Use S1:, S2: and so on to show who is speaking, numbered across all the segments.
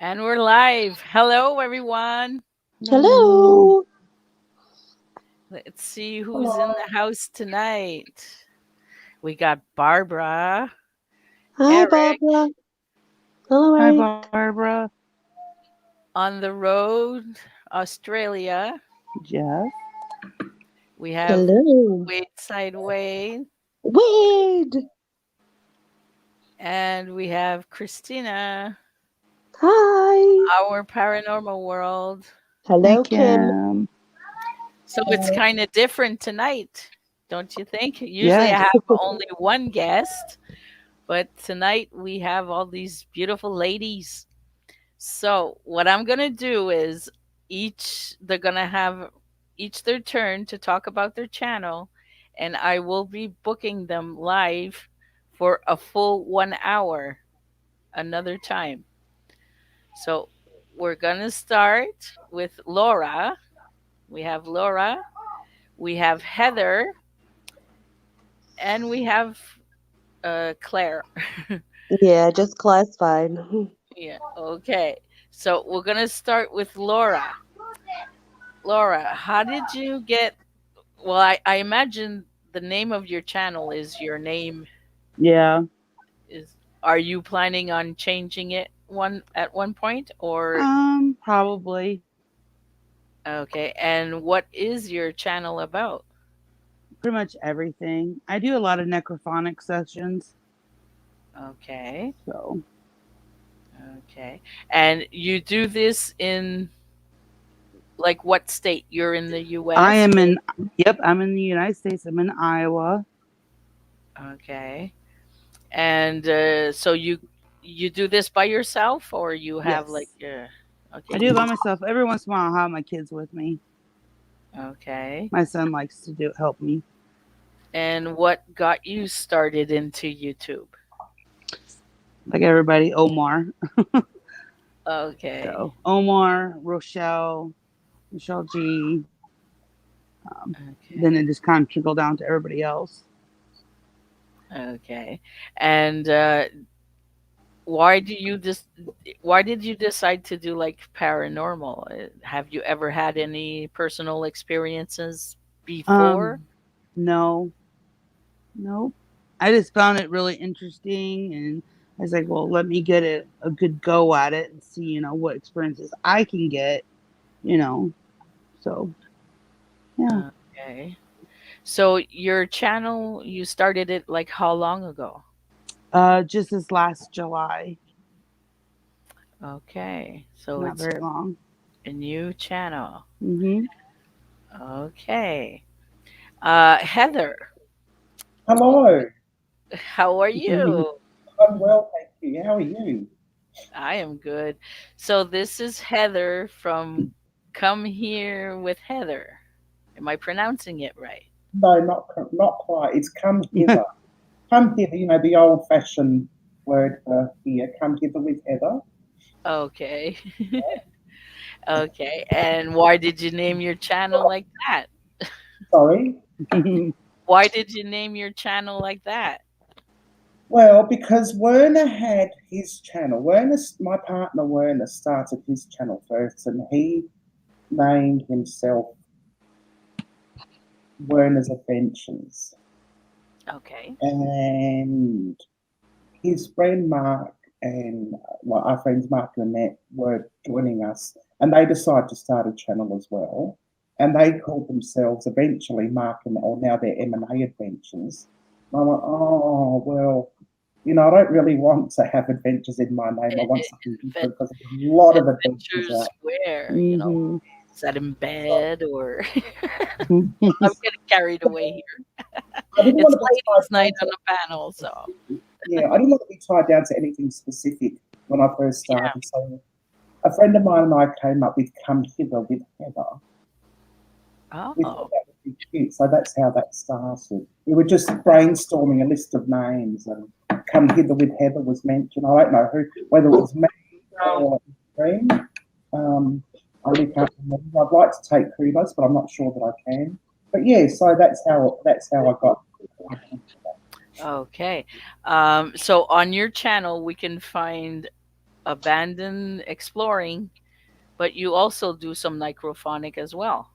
S1: And we're live. Hello, everyone.
S2: Hello.
S3: Hello.
S1: Let's see who's in
S4: Hello.
S1: the house tonight. We got Barbara,
S2: Hi,
S1: Eric
S2: Barbara. Hello,
S3: Hi,
S2: Eric.
S3: Barbara.
S1: on the road, Australia.
S3: Jeff.
S1: We have
S2: Hello.
S1: Wade Sideway,
S2: Wade.
S1: and we have Christina,
S2: Hi.
S1: our paranormal world.
S3: Hi,
S2: Hello, Kim.
S3: Kim.
S1: So it's kind of different tonight, don't you think? Usually I
S3: Yes.
S1: have only one guest, but tonight we have all these beautiful ladies. So what I'm gonna do is they're gonna have each their turn to talk about their channel, and I will be booking them live for a full 1 hour another time. So we're gonna start with Laura. We have Laura, we have Heather, and we have Claire.
S2: Yeah, just classified.
S1: Yeah, okay. So we're gonna start with Laura. Laura, how did you get Well, I imagine the name of your channel is your name
S3: Yeah.
S1: is are you planning on changing it one point or
S3: Probably
S1: okay, and what is your channel about?
S3: pretty much everything. I do a lot of necrophonic sessions.
S1: Okay.
S3: So
S1: Okay. And you do this in like what state? You're in the
S3: I
S1: US
S3: am
S1: or
S3: in, yep, I'm in the United States. I'm in Iowa.
S1: okay. And so you do this by yourself or you have like
S3: Yes.
S1: okay,
S3: I do
S1: you
S3: it by
S1: just
S3: myself. Every once in a while, I'll have my kids with me.
S1: okay.
S3: My son likes to help me.
S1: And what got you started into YouTube?
S3: Like everybody, Omar.
S1: Okay.
S3: So Omar, Rochelle G. Then
S1: Okay.
S3: it just kind of trickled down to everybody else.
S1: Okay. And why do you just why did you decide to do like paranormal? Have you ever had any personal experiences before?
S3: Um, no, nope. I just found it really interesting, and I was like, well, let me get a good go at it and see, what experiences I can get, you know. So yeah,
S1: Okay. So your channel, you started it like how long ago?
S3: just this last July,
S1: Okay. So
S3: not
S1: it's
S3: very long.
S1: a new channel.
S3: Hmm.
S1: Okay. Heather,
S4: Hello.
S1: how are you?
S4: I'm well, thank you. How are you?
S1: I am good. So this is Heather from Come Here with Heather. Am I pronouncing it right?
S4: No, not quite. It's come hither. Come hither. The old-fashioned word for here. Come hither with Heather.
S1: Okay. Okay. And why did you name your channel like that?
S4: Sorry.
S1: Why did you name your channel like that?
S4: Well, because Werner had his channel. My partner Werner, started his channel first, and he named himself Werner's Adventures.
S1: Okay.
S4: And his friend Mark and our friends Mark and Annette were joining us, and they decided to start a channel as well. And they called themselves eventually Mark and or now they're M&A Adventures. And I went, oh well, I don't really want to have adventures in my name. I want something
S1: Advent-
S4: different because there's a lot of adventures
S1: Adventures
S4: out.
S1: where,
S3: Hmm.
S1: is that in bed or I'm
S3: Hmm.
S1: getting carried away here.
S4: I didn't want
S1: It's
S4: to be
S1: ladies'
S4: tied
S1: night
S4: down
S1: on
S4: to
S1: the panel, so
S4: yeah, I didn't want to be tied down to anything specific when I first
S1: yeah.
S4: started. So a friend of mine and I came up with "Come Hither with Heather." We thought
S1: Oh,
S4: that would be cute, so that's how that started. We were just brainstorming a list of names, and "Come Hither with Heather" was mentioned. I don't know whether it was me or Green. I really can't remember. I'd like to take kudos, but I'm not sure that I can. But yeah, so that's how I got.
S1: okay. So on your channel, we can find abandoned exploring, but you also do some necrophonic as well.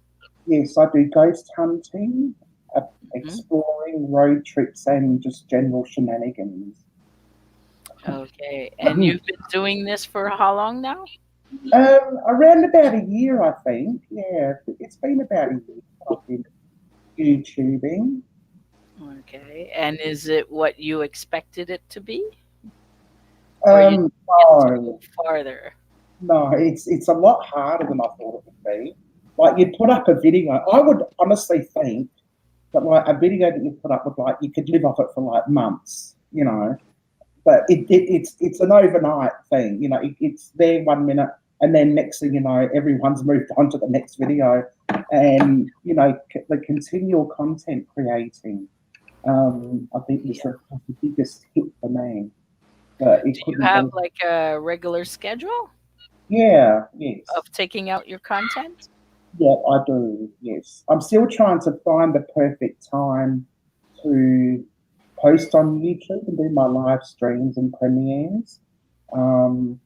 S4: Yes, I do ghost hunting,
S1: Hmm.
S4: exploring, road trips, and just general shenanigans.
S1: Okay. And you've been doing this for how long now?
S4: Around about a year, I think. Yeah, it's been about a year I've been YouTubing.
S1: Okay. And is it what you expected it to be? Or you think it to go
S4: No,
S1: farther?
S4: no, it's a lot harder than I thought it would be. Like you put up a video, I would honestly think that like a video that you put up would like you could live off it for like months, you know. But it's an overnight thing, you know. It's there 1 minute, and then next thing you know, everyone's moved on to the next video, and you know the continual content creating. I think was
S1: Yeah.
S4: the biggest hit for me, but it
S1: Do you
S4: couldn't
S1: have
S4: be.
S1: like a regular schedule
S4: Yeah, yes.
S1: of taking out your content?
S4: Yeah, I do. Yes, I'm still trying to find the perfect time to post on YouTube and do my live streams and premieres. Um,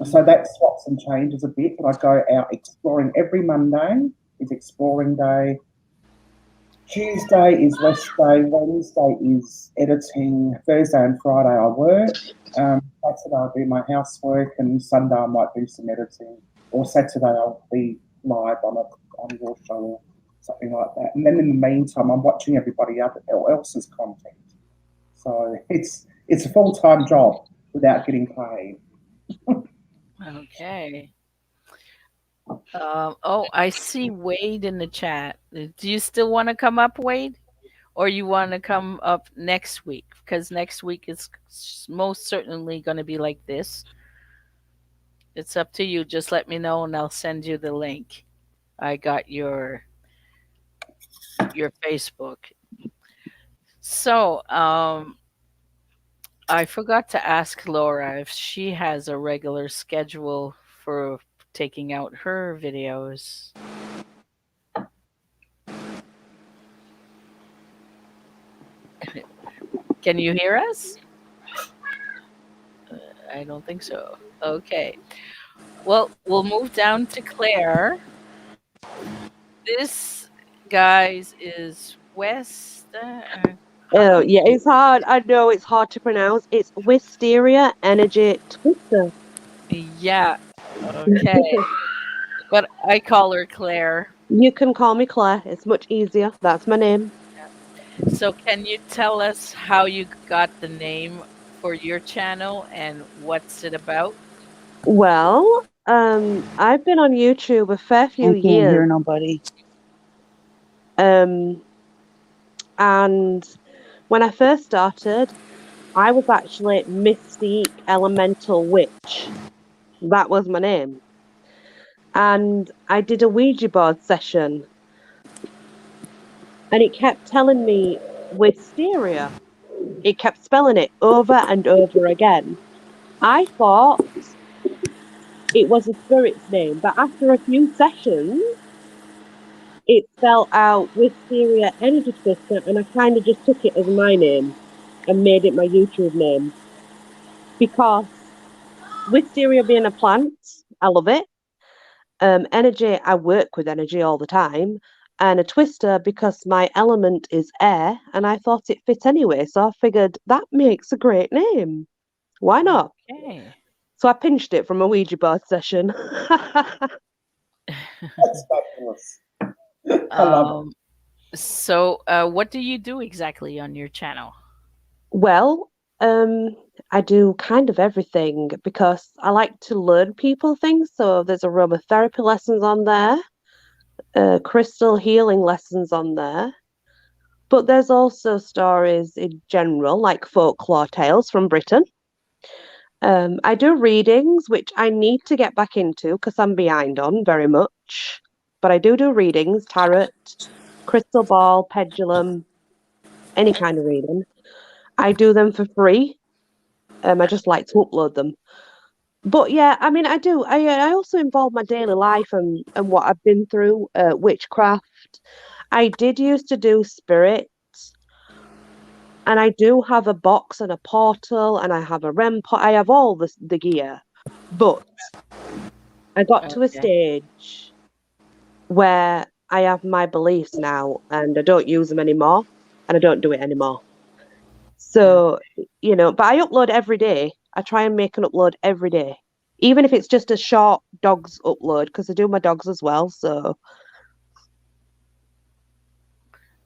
S4: so that swaps and changes a bit, but I go out exploring every Monday is exploring day. Tuesday is rest day. Wednesday is editing. Thursday and Friday I work. Saturday I do my housework, and Sunday I might do some editing. Or Saturday I'll be live on your show or something like that. And then in the meantime, I'm watching everybody else's content. So it's a full time job without getting paid.
S1: Okay. Oh, I see Wade in the chat. Do you still want to come up, Wade? Or you want to come up next week? Because next week is most certainly going to be like this. It's up to you. Just let me know and I'll send you the link. I got your Facebook. So, I forgot to ask Laura if she has a regular schedule for taking out her videos. Can you hear us? I don't think so. Okay. Well, we'll move down to Claire. This, guys, is West. How
S2: Oh,
S1: come?
S2: yeah, it's hard. I know it's hard to pronounce. It's Wisteria Energy Twister.
S1: Yeah. Okay. But I call her Claire.
S2: You can call me Claire. It's much easier. That's my name.
S1: So, can you tell us how you got the name for your channel and what's it about?
S2: Well, I've been on YouTube a fair few
S3: I can't
S2: years.
S3: hear nobody.
S2: Um, and when I first started, I was actually Mystique Elemental Witch. That was my name. And I did a Ouija board session, and it kept telling me Wisteria. It kept spelling it over and over again. I thought it was a spirit's name, but after a few sessions, it spelled out Wisteria Energy Twister, and I kind of just took it as my name and made it my YouTube name because Wisteria being a plant, I love it. Energy, I work with energy all the time, and a twister because my element is air, and I thought it fit anyway, so I figured that makes a great name. Why not?
S1: Okay.
S2: So I pinched it from a Ouija board session.
S4: That's fabulous. I love it.
S1: um, so, what do you do exactly on your channel?
S2: Well, I do kind of everything because I like to learn people things. So there's aromatherapy lessons on there, crystal healing lessons on there. But there's also stories in general, like folklore tales from Britain. I do readings, which I need to get back into because I'm behind on very much. But I do readings, tarot, crystal ball, pendulum, any kind of reading. I do them for free. I just like to upload them. But yeah, I mean, I do. I also involve my daily life and what I've been through, witchcraft. I did used to do spirit, and I do have a box and a portal, and I have a REM pot. I have all the gear. But I got to a
S1: Okay.
S2: stage where I have my beliefs now and I don't use them anymore and I don't do it anymore.
S1: Uh,
S2: So, but I upload every day. I try and make an upload every day, even if it's just a short dogs upload, because I do my dogs as well. So,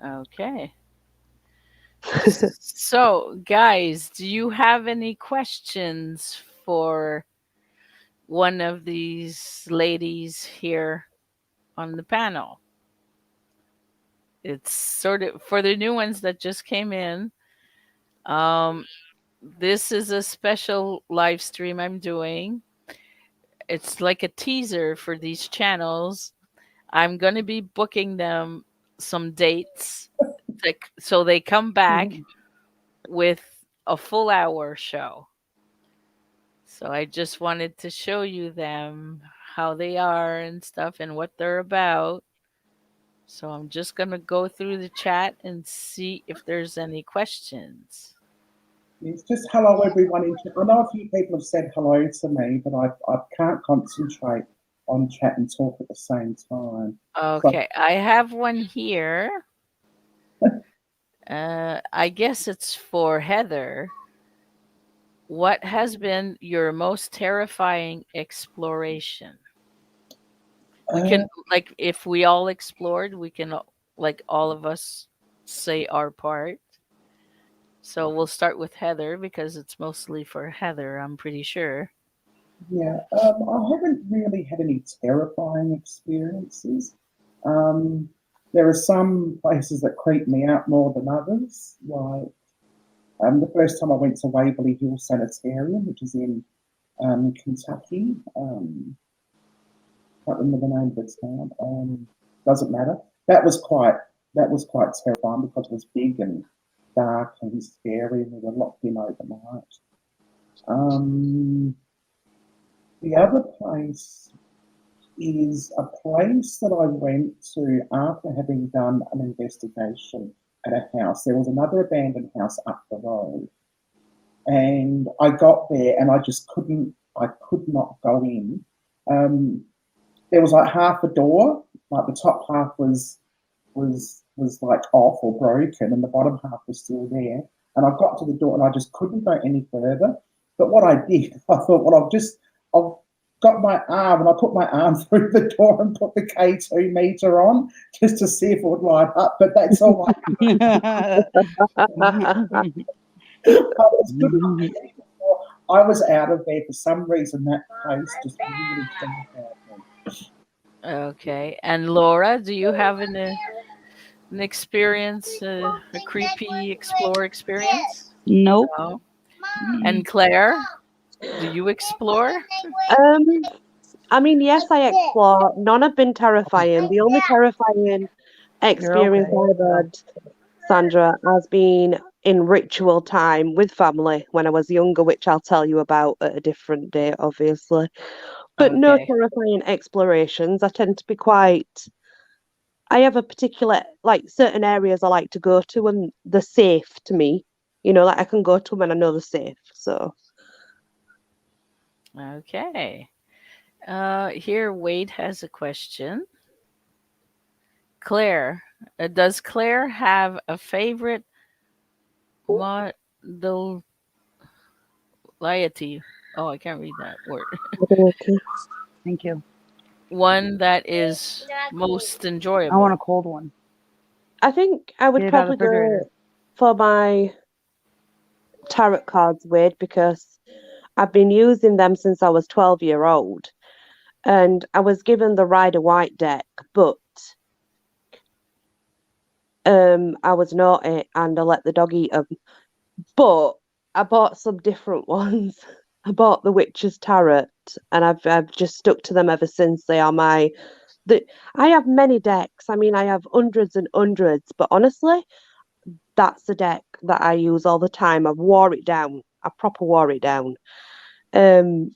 S1: okay. So, guys, do you have any questions for one of these ladies here on the panel? It's sort of for the new ones that just came in. Um, this is a special live stream I'm doing. It's like a teaser for these channels. I'm going to be booking them some dates so they come back with a full hour show. So I just wanted to show you them, how they are and stuff and what they're about. So I'm just going to go through the chat and see if there's any questions.
S4: It's just hello everyone. I know a few people have said hello to me, but I can't concentrate on chat and talk at the same time. So
S1: Okay, I have one here. I guess it's for Heather. What has been your most terrifying exploration? We
S4: uh,
S1: can, like, if we all explored, we can, like, all of us say our part. So we'll start with Heather because it's mostly for Heather, I'm pretty sure.
S4: yeah, I haven't really had any terrifying experiences. Um, there are some places that creep me out more than others. Like the first time I went to Waverly Hill Sanitarium, which is in Kentucky. Can't remember the name of the town. Doesn't matter. That was quite that was quite terrifying because it was big and dark and scary, and we were locked in overnight. Um, the other place is a place that I went to after having done an investigation at a house. There was another abandoned house up the road, and I got there and I just couldn't. I could not go in. Um, there was like half a door, like the top half was like off or broken, and the bottom half was still there. And I got to the door, and I just couldn't go any further. But what I did, I thought, well, I've got my arm, and I put my arm through the door and put the K2 meter on just to see if it would light up. But that's all I was good enough to get before I was out of there. For some reason, that place just really terrified me.
S1: Okay. And Laura, do you have an experience, a creepy explore experience?
S3: Nope.
S1: No. And Claire, do you explore?
S2: um, I mean, yes, I explore. None have been terrifying. The only terrifying
S3: You're
S2: experience
S3: okay.
S2: I've had, Sandra, has been in ritual time with family when I was younger, which I'll tell you about at a different day, obviously. But no
S1: Okay.
S2: terrifying explorations. I tend to be quite. I have a particular, like, certain areas I like to go to, and they're safe to me. Like I can go to them and I know they're safe. So,
S1: Okay. Here Wade has a question. Claire, does Claire have a favorite modality? Oh, I can't read that word.
S2: okay.
S3: Thank you.
S1: One that is most
S3: I want a
S1: enjoyable.
S3: cold one.
S2: I think I would
S3: Get it out of
S2: probably
S3: the refrigerator.
S2: go for my tarot cards, Wade, because I've been using them since I was 12-year old. And I was given the Rider White deck, but I was naughty and I let the dog eat them. But I bought some different ones. I bought the Witch's Tarot, and I've just stuck to them ever since. They are my the I have many decks. I mean, I have hundreds and hundreds, but honestly, that's the deck that I use all the time. I've wore it down. I proper wore it down. Um,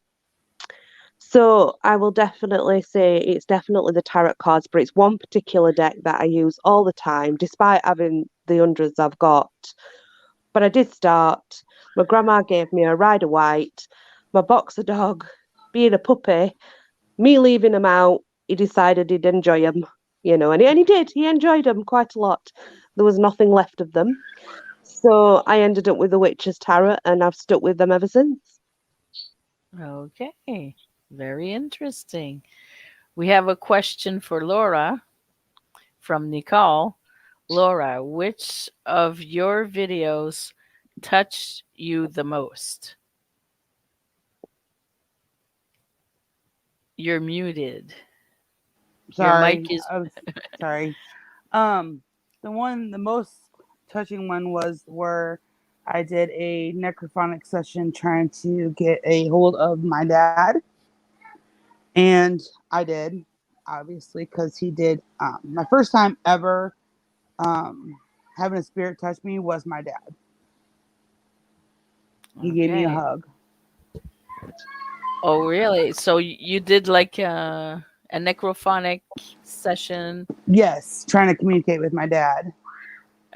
S2: so I will definitely say it's definitely the tarot cards, but it's one particular deck that I use all the time, despite having the hundreds I've got. But I did start. My grandma gave me a Rider White, my boxer dog. being a puppy, me leaving him out, he decided he'd enjoy them, and he did. He enjoyed them quite a lot. There was nothing left of them. So I ended up with the Witch's Tarot, and I've stuck with them ever since.
S1: Okay. Very interesting. We have a question for Laura from Nicole. Laura, which of your videos touched you the most? You're muted. Your
S3: Sorry,
S1: mic is.
S3: I was sorry. The most touching one was where I did a necrophonic session trying to get a hold of my dad, and I did, obviously, because he did. My first time ever having a spirit touch me was my dad. He gave me a
S1: Okay.
S3: hug.
S1: Oh, really? So you did like a necrophonic session.
S3: Yes, trying to communicate with my dad,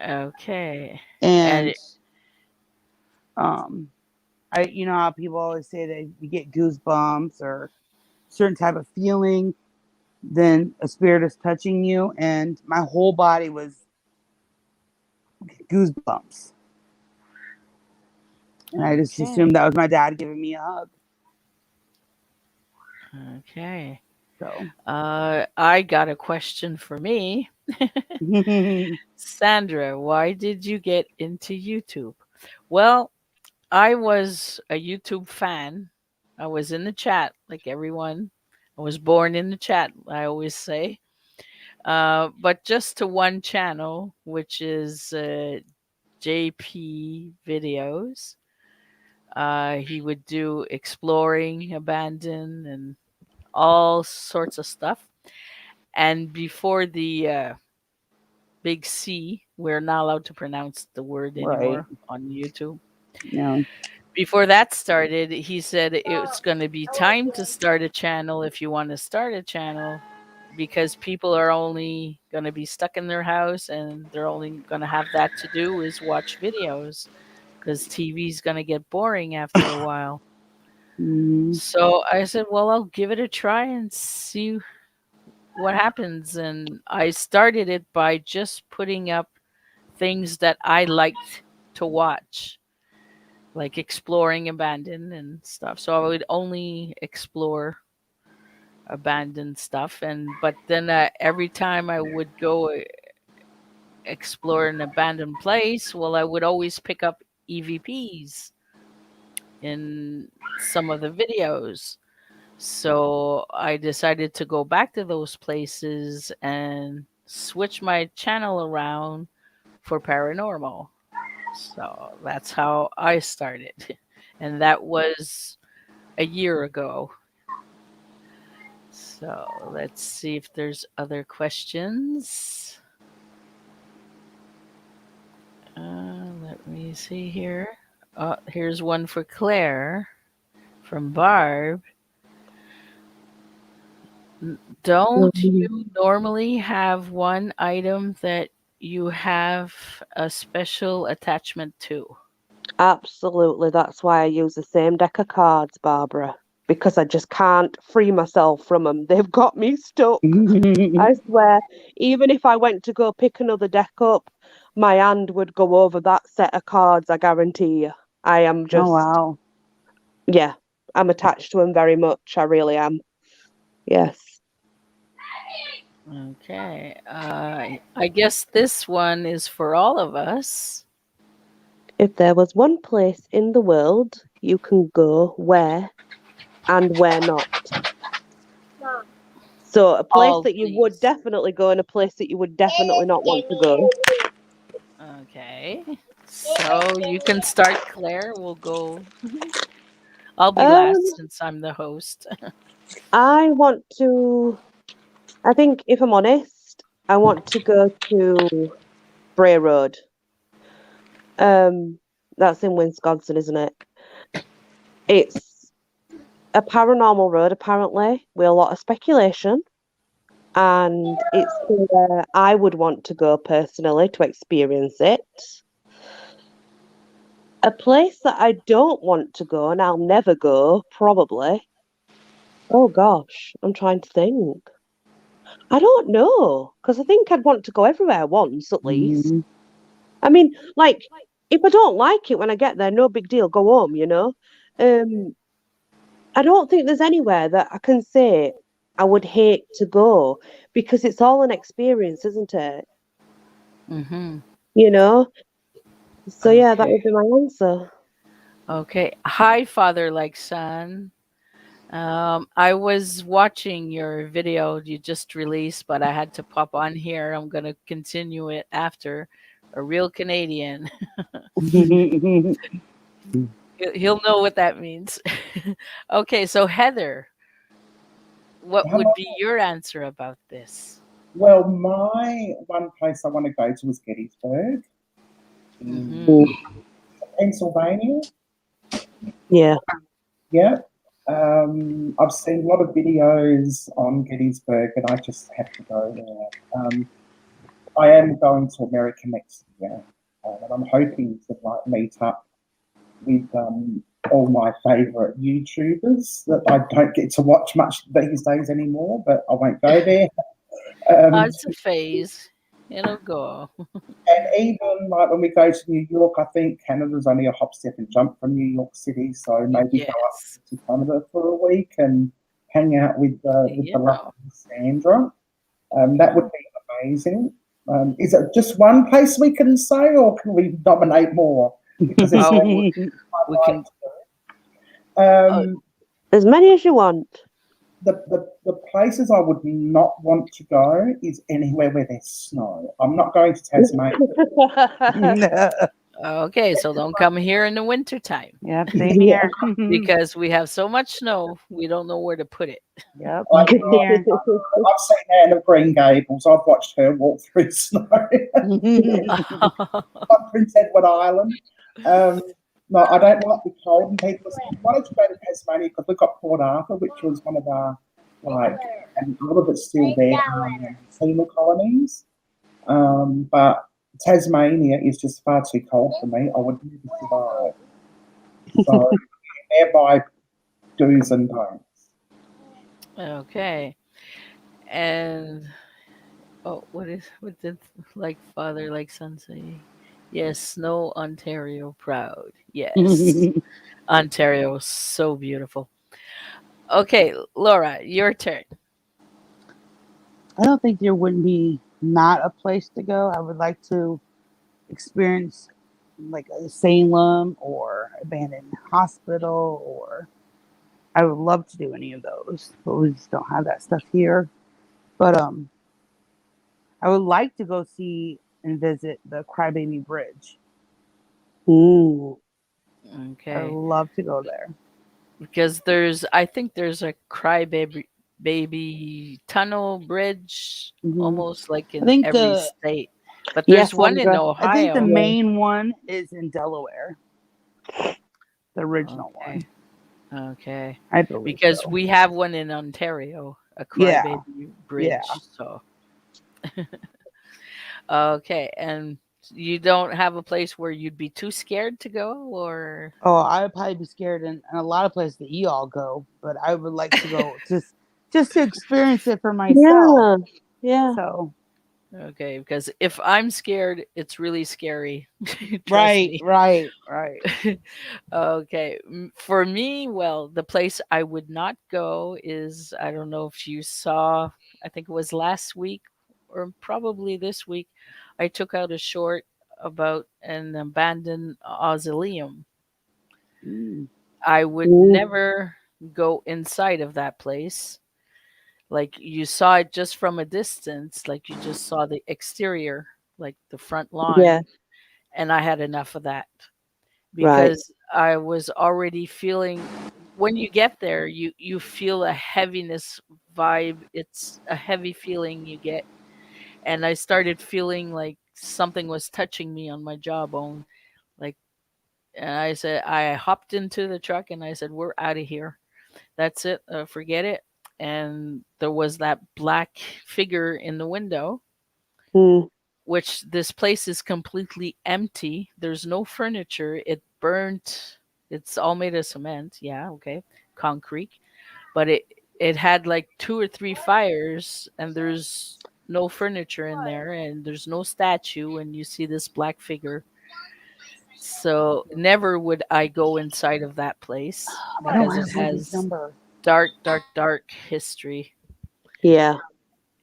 S1: Okay. And
S3: and um, you know how people always say that you get goosebumps or certain type of feeling, then a spirit is touching you, and my whole body was goosebumps, and I just
S1: okay.
S3: assumed that was my dad giving me a hug.
S1: Okay.
S3: So
S1: I got a question for me. Sandra, why did you get into YouTube? Well, I was a YouTube fan. I was in the chat like everyone. I was born in the chat, I always say. But just to one channel, which is JP Videos. He would do exploring, abandon, and all sorts of stuff. And before the big C, we're not allowed to pronounce the word
S3: right,
S1: anymore on YouTube.
S3: no,
S1: Before that started, he said it's going to be time to start a channel if you want to start a channel because people are only going to be stuck in their house and they're only going to have that to do is watch videos because TV's going to get boring after a while.
S3: mm,
S1: So I said, well, I'll give it a try and see what happens. And I started it by just putting up things that I liked to watch, like exploring abandoned and stuff. So I would only explore abandoned stuff. And but then every time I would go explore an abandoned place, well, I would always pick up EVPs in some of the videos. So I decided to go back to those places and switch my channel around for paranormal. So that's how I started. And that was a year ago. So let's see if there's other questions. Let me see here. Here's one for Claire from Barb. Don't
S2: Mhm.
S1: you normally have one item that you have a special attachment to?
S2: Absolutely. That's why I use the same deck of cards, Barbara, because I just can't free myself from them. They've got me stuck. I swear, even if I went to go pick another deck up, my hand would go over that set of cards, I guarantee you. I am
S3: oh
S2: just,
S3: wow,
S2: yeah, I'm attached to them very much. I really am. Yes.
S1: Okay. I guess this one is for all of us.
S2: If there was one place in the world you can go, where and where not? So, a place
S1: All,
S2: that you would
S1: please.
S2: definitely go and a place that you would definitely not want to go.
S1: Okay. So you can start, Claire. We'll go. I'll be
S2: Um,
S1: last since I'm the host.
S2: I want to, I think if I'm honest, I want to go to Bray Road. Um, that's in Wisconsin, isn't it? It's a paranormal road, apparently, with a lot of speculation. And it's somewhere I would want to go personally to experience it. A place that I don't want to go and I'll never go, probably, Oh gosh, I'm trying to think. I don't know, because I think I'd want to go everywhere once at least.
S3: Hmm.
S2: I mean, like, if I don't like it when I get there, no big deal, go home, you know? Um, I don't think there's anywhere that I can say I would hate to go because it's all an experience, isn't it?
S1: Mm-hmm.
S2: You know? So yeah, that
S1: Okay.
S2: would be my answer.
S1: Okay. Hi, Father like son. I was watching your video you just released, but I had to pop on here. I'm gonna continue it after. A real Canadian. He'll know what that means. Okay, so Heather, what would be your answer about this?
S4: Well, my one place I want to go to is Gettysburg in
S1: Mm-hmm.
S2: Mm,
S4: Pennsylvania.
S2: yeah.
S4: Yeah. I've seen a lot of videos on Gettysburg, and I just have to go there. I am going to America next year, and I'm hoping to like meet up with all my favourite YouTubers that I don't get to watch much these days anymore, but I won't go there. Um,
S1: It's a phase. It'll go.
S4: and even like when we go to New York, I think Canada's only a hop, step, and jump from New York City. So maybe go up
S1: Yes.
S4: to Canada for a week and hang out with the
S1: You
S4: lovely
S1: know.
S4: Sandra. That would
S1: Mhm.
S4: be amazing. Is it just one place we can say, or can we nominate more? Because there's so
S1: Oh,
S4: much
S1: we
S4: I'd like
S1: can.
S4: to do.
S1: Oh,
S2: As many as you want.
S4: The places I would not want to go is anywhere where there's snow. I'm not going to Tasmania.
S1: okay, so don't come here in the wintertime
S3: Yep, same
S2: Yeah.
S3: here.
S1: because we have so much snow, we don't know where to put it.
S3: Yep,
S4: I,
S3: same here.
S4: I've seen Anne of Green Gables. I've watched her walk through snow on Prince Edward Island. Um, no, I don't like the cold. And people say, why don't you go to Tasmania? Because we've got Port Arthur, which was one of our, like, and a lot of it's still there, penal colonies. But Tasmania is just far too cold for me. I would never survive. So, thereby, do's and don'ts.
S1: Okay. And oh, what did like father like son say? Yes, snow Ontario proud. Yes. Ontario is so beautiful. Okay, Laura, your turn.
S3: I don't think there wouldn't be not a place to go. I would like to experience like a Salem or abandoned hospital, or I would love to do any of those, but we just don't have that stuff here. But I would like to go see and visit the Crybaby Bridge.
S2: Mm.
S3: I would
S1: Okay.
S3: love to go there.
S1: Because I think there's a crybaby tunnel bridge
S3: Hmm.
S1: almost like
S3: I
S1: in
S3: think
S1: every
S3: the
S1: state. But there's
S2: Yes,
S1: one in
S2: Sandra.
S3: I think the
S1: Ohio.
S2: Yeah.
S3: main one is in Delaware, the original
S1: Okay.
S3: one.
S1: Okay.
S3: I believe
S1: Because
S3: so.
S1: we have one in Ontario, a
S3: Yeah,
S1: crybaby
S3: yeah.
S1: bridge. So okay. And you don't have a place where you'd be too scared to go or
S3: Oh, I would probably be scared in a lot of places that you all go, but I would like to go just to experience it for myself.
S2: Yeah. Yeah.
S3: So
S1: okay, because if I'm scared, it's really scary. Trust
S3: right,
S1: me.
S3: right, right.
S1: Okay. For me, well, the place I would not go is I don't know if you saw, I think it was last week or probably this week. I took out a short about an abandoned mausoleum.
S3: Mm.
S1: I would
S2: Mm.
S1: never go inside of that place. Like you saw it just from a distance, like you just saw the exterior, like the front
S2: Yeah.
S1: lawn, and I had enough of that.
S2: Right.
S1: Because I was already feeling when you get there, you feel a heaviness vibe. It's a heavy feeling you get, and I started feeling like something was touching me on my jawbone. Like, and I hopped into the truck and I said, "We're out of here. That's it. Forget it." And there was that black figure in the window,
S2: Mm.
S1: which this place is completely empty. There's no furniture. It burnt. It's all made of cement. Yeah, okay. Concrete. But it had like two or three fires, and there's no furniture in there, and there's no statue, and you see this black figure. So never would I go inside of that place
S3: I don't
S1: because
S3: have
S1: it
S3: Susan's
S1: has
S3: number.
S1: dark, dark, dark history.
S2: Yeah.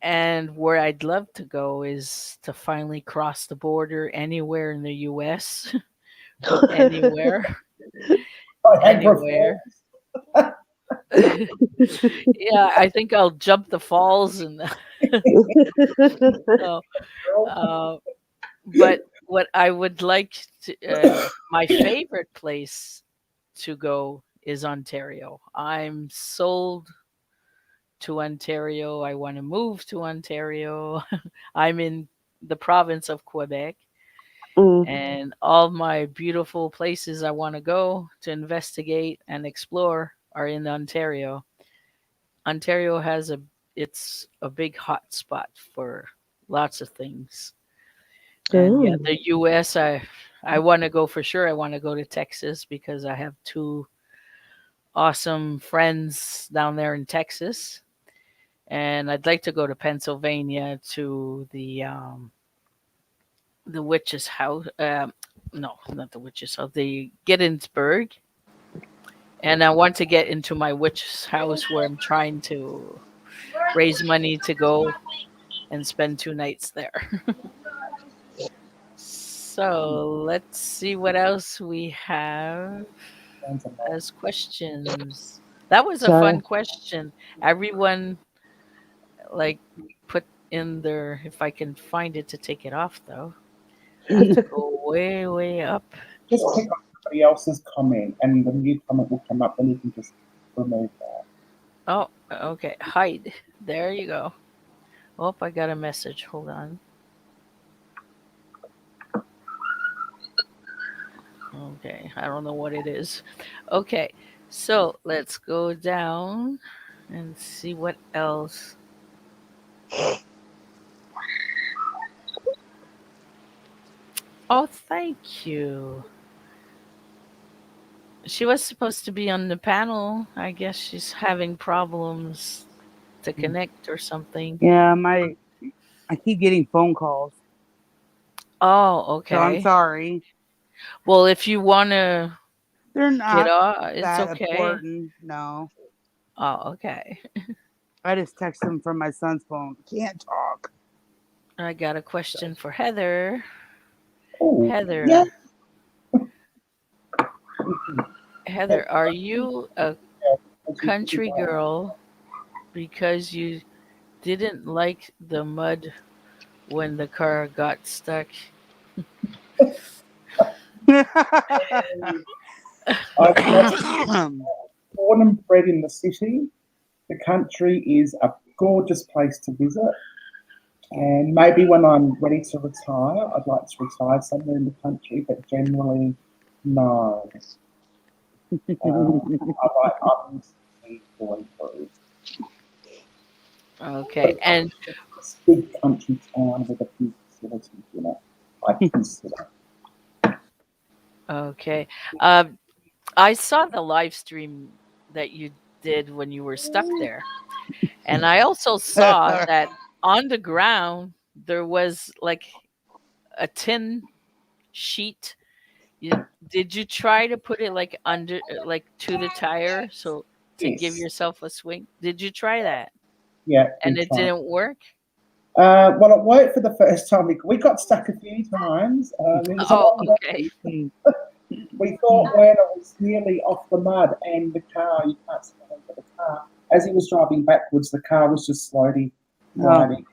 S1: And where I'd love to go is to finally cross the border anywhere in the US. Anywhere,
S4: Niagara
S1: anywhere.
S4: Falls.
S1: Yeah, I think I'll jump the falls and so, uh, but what I would like to, my favorite place to go is Ontario. I'm sold to Ontario. I want to move to Ontario. I'm in the province of Quebec,
S2: Mm.
S1: and all my beautiful places I want to go to investigate and explore are in Ontario. Ontario has a it's a big hot spot for lots of things. And yeah,
S2: Oh.
S1: the US I want to go for sure. I want to go to Texas because I have two awesome friends down there in Texas, and I'd like to go to Pennsylvania to the witch's house. No, not the witch's house. The Gettysburg, and I want to get into my witch's house where I'm trying to raise money to go and spend 2 nights there. So let's see what else we have
S4: Sounds a lot.
S1: as questions. That was a fun
S2: So,
S1: question. Everyone like put in their, if I can find it to take it off though. Have to go way, way up.
S4: Just click on somebody else's comment, and the new comment will come up, and you can just remove that.
S1: Oh, okay. Hide. There you go. Oh, I got a message. Hold on. Okay, I don't know what it is. Okay, so let's go down and see what else. Oh, thank you. She was supposed to be on the panel. I guess she's having problems to connect or something.
S3: Yeah, I keep getting phone calls,
S1: Oh,
S3: so I'm
S1: okay.
S3: sorry.
S1: Well, if you want to
S3: They're
S1: get
S3: not
S1: off, it's
S3: that
S1: okay.
S3: important. No,
S1: Oh, okay.
S3: I just text them from my son's phone. Can't talk.
S1: I got a question for Heather.
S4: Oh, yeah.
S1: Heather, Heather, are you a country girl because you didn't like the mud when the car got stuck?
S4: I must born and bred in the city. The country is a gorgeous place to visit. And maybe when I'm ready to retire, I'd like to retire somewhere in the country, but generally, no. I'm in the city through and through.
S1: Okay, and
S4: This big country town with a few facilities in it, I consider.
S1: okay. Um, I saw the live stream that you did when you were stuck there. And I also saw that on the ground there was like a tin sheet. You, did you try to put it like under, like to the tire, so to give
S4: Yes,
S1: yourself a swing? Did you try that?
S4: yeah, we
S1: And it
S4: try.
S1: didn't work?
S4: Well, it worked for the first time. We got stuck a few times. It was a
S1: Oh,
S4: long
S1: okay.
S4: way. We thought when it was nearly off the mud and the car, you can't see over the car. As he was driving backwards, the car was just slowly
S3: Oh,
S4: gliding.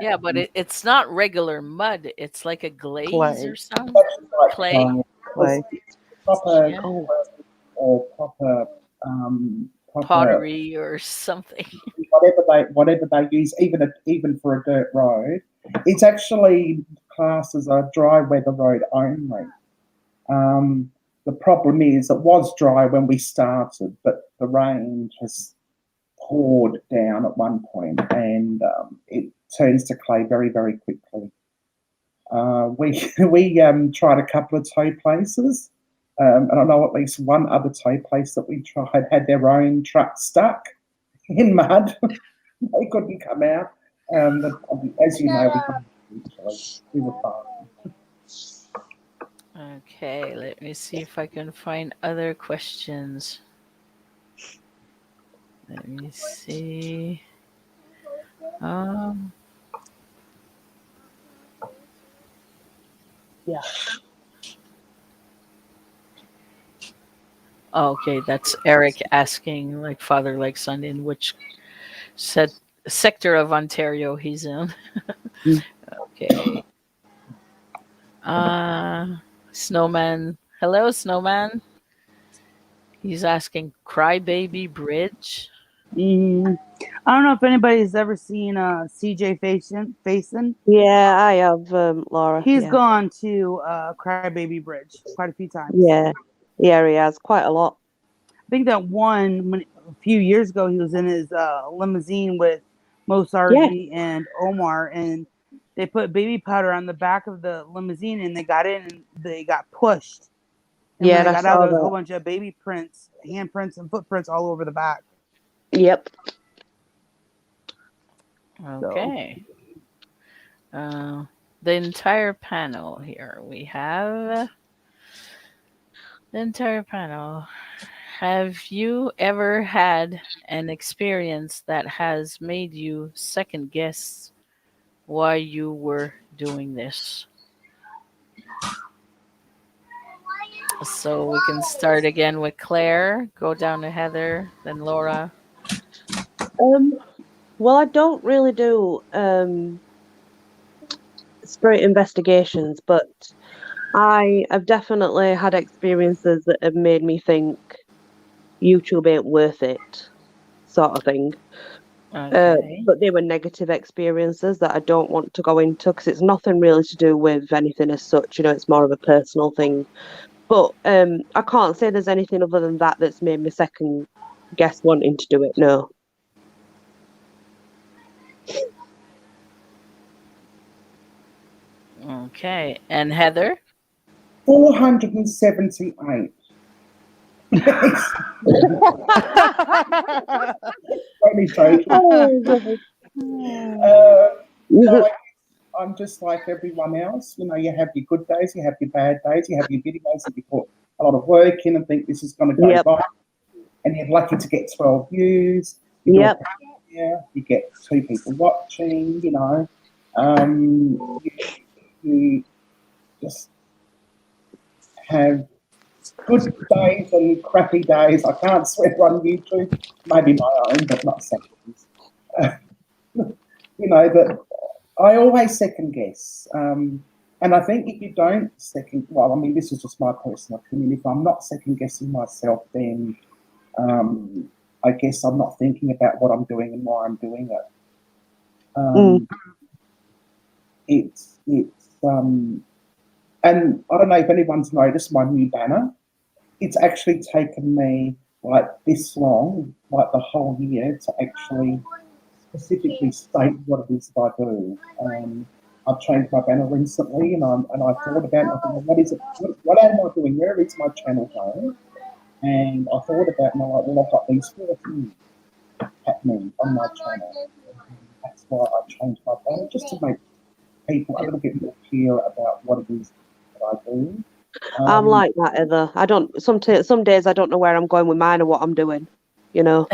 S1: Yeah, but it's not regular mud. It's like a glaze
S3: clay,
S1: or something.
S4: Actually, like
S1: Clay?
S3: clay.
S4: proper
S1: Yeah.
S2: oh,
S4: or proper
S1: Pottery or something.
S4: whatever they use, even for a dirt road. It's actually classed as a dry weather road only. The problem is it was dry when we started, but the rain just poured down at one point, and it turns to clay very, very quickly. We tried a couple of tow places, and I know at least one other tow place that we tried had their own truck stuck. in mud. They couldn't come out. As you know, we couldn't eventually. We were fine.
S1: Okay, let me see if I can find other questions. Let me see. Um,
S3: Yeah.
S1: okay, that's Eric asking, like father, like son, in which set sector of Ontario he's in.
S3: Mm.
S1: Okay. Uh, Snowman. Hello, Snowman. He's asking Crybaby Bridge.
S3: Mm. I don't know if anybody's ever seen CJ Facin.
S2: Yeah, I have, Laura.
S3: He's
S2: Yeah,
S3: gone to Crybaby Bridge quite a few times.
S2: yeah, yeah. He has quite a lot.
S3: I think that a few years ago he was in his limousine with Mo
S2: Yeah,
S3: Sargi and Omar, and they put baby powder on the back of the limousine, and they got in and they got pushed. And when
S2: yeah.
S3: they
S2: I
S3: got out,
S2: saw
S3: there was a whole
S2: that.
S3: bunch of baby prints, handprints, and footprints all over the back.
S2: Yep.
S3: So,
S1: Okay. Uh, the entire panel here. We have the entire panel. Have you ever had an experience that has made you second guess why you were doing this? So we can start again with Claire, go down to Heather, then Laura.
S2: Um. Well, I don't really do spirit investigations, but I have definitely had experiences that have made me think YouTube ain't worth it, sort of thing.
S1: Okay.
S2: But they were negative experiences that I don't want to go into because it's nothing really to do with anything as such. It's more of a personal thing. But I can't say there's anything other than that that's made me second guess wanting to do it. No.
S1: Okay. And Heather?
S4: 478. Only joking.
S2: Oh, God.
S4: Uh, no, I'm just like everyone else. You have your good days, you have your bad days, you have your videos that you put a lot of work in and think this is going to go
S2: Yep.
S4: viral, and you're lucky to get 12 views. You do a
S2: Yep.
S4: premiere, you get 2 people watching. You just have good days and crappy days. I can't swear on YouTube, maybe my own, but not Sandra's. That I always second guess. And I think if you don't well, I mean, this is just my personal opinion. If I'm not second guessing myself, then I guess I'm not thinking about what I'm doing and why I'm doing it.
S2: Mm.
S4: Um, and I don't know if anyone's noticed my new banner. It's actually taken me like this long, like the whole year, to actually specifically state what it is that I do. I've changed my banner recently, and I thought about it. I thought, well, what is it? What am I doing? Where is my channel going? And I thought about it, and I'm like, well, I've got these 4 things happening on my channel. And that's why I changed my banner, just to make people a little bit more clear about what it is that I do.
S2: I'm
S4: Um,
S2: like that, Heather. I don't. Some days I don't know where I'm going with mine or what I'm doing. You know.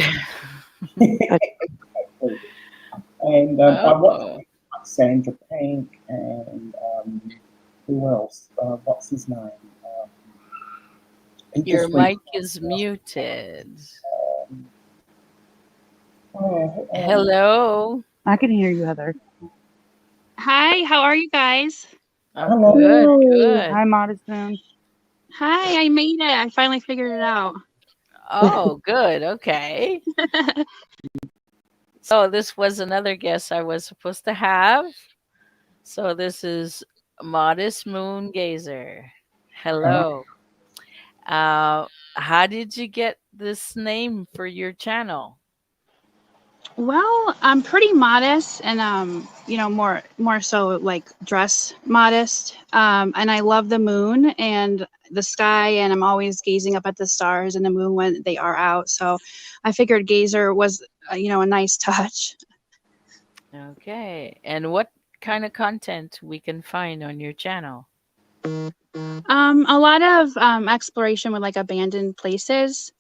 S2: I,
S4: and I watched
S1: Oh,
S4: like Sandra Pink and who else? What's his name? He
S1: your
S4: just
S1: mic
S4: recently.
S1: is muted.
S4: Um, oh,
S1: Hello.
S3: I can hear you, Heather.
S5: Hi, how are you guys?
S1: Oh,
S4: hello.
S1: good,
S2: oh,
S1: good.
S3: Hi, Modest Moon.
S5: Hi, I made it. I finally figured it out.
S1: Oh, good. Okay. So this was another guest I was supposed to have. So this is Modest Moon Gazer. Hello. How did you get this name for your channel?
S5: Well, I'm pretty modest and more so like dress modest. And I love the moon and the sky, and I'm always gazing up at the stars and the moon when they are out. So I figured gazer was a nice touch.
S1: Okay. And what kind of content we can find on your channel?
S5: A lot of exploration with like abandoned places,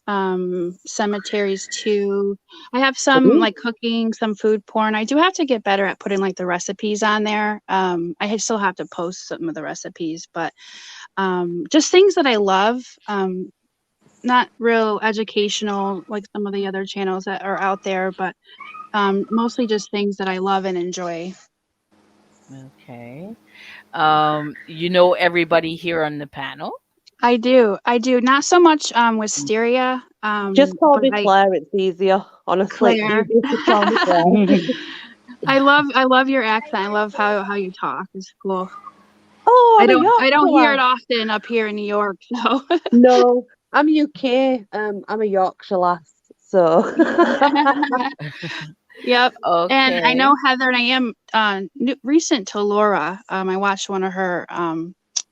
S5: cemeteries too. I have some
S2: Ooh,
S5: like cooking, some food porn. I do have to get better at putting like the recipes on there. Still have to post some of the recipes, but just things that I love. Not real educational like some of the other channels that are out there, but mostly just things that I love and enjoy.
S1: Okay. You know everybody here on the panel?
S5: I do. Not so much wisteria,
S2: just call
S5: but
S2: me Claire. It's easier. Honestly, it's
S5: Claire.
S2: easier to call me Claire.
S5: I love your accent. I love how you talk. It's cool.
S2: Oh,
S5: I
S2: I'm a
S5: don't hear
S2: Yorkshire
S5: it
S2: lass.
S5: often up here in New York, so
S2: No, I'm UK. I'm a Yorkshire lass. So,
S5: yep. And I know
S1: Okay.
S5: Heather, and I am recent to Laura. I watched one of her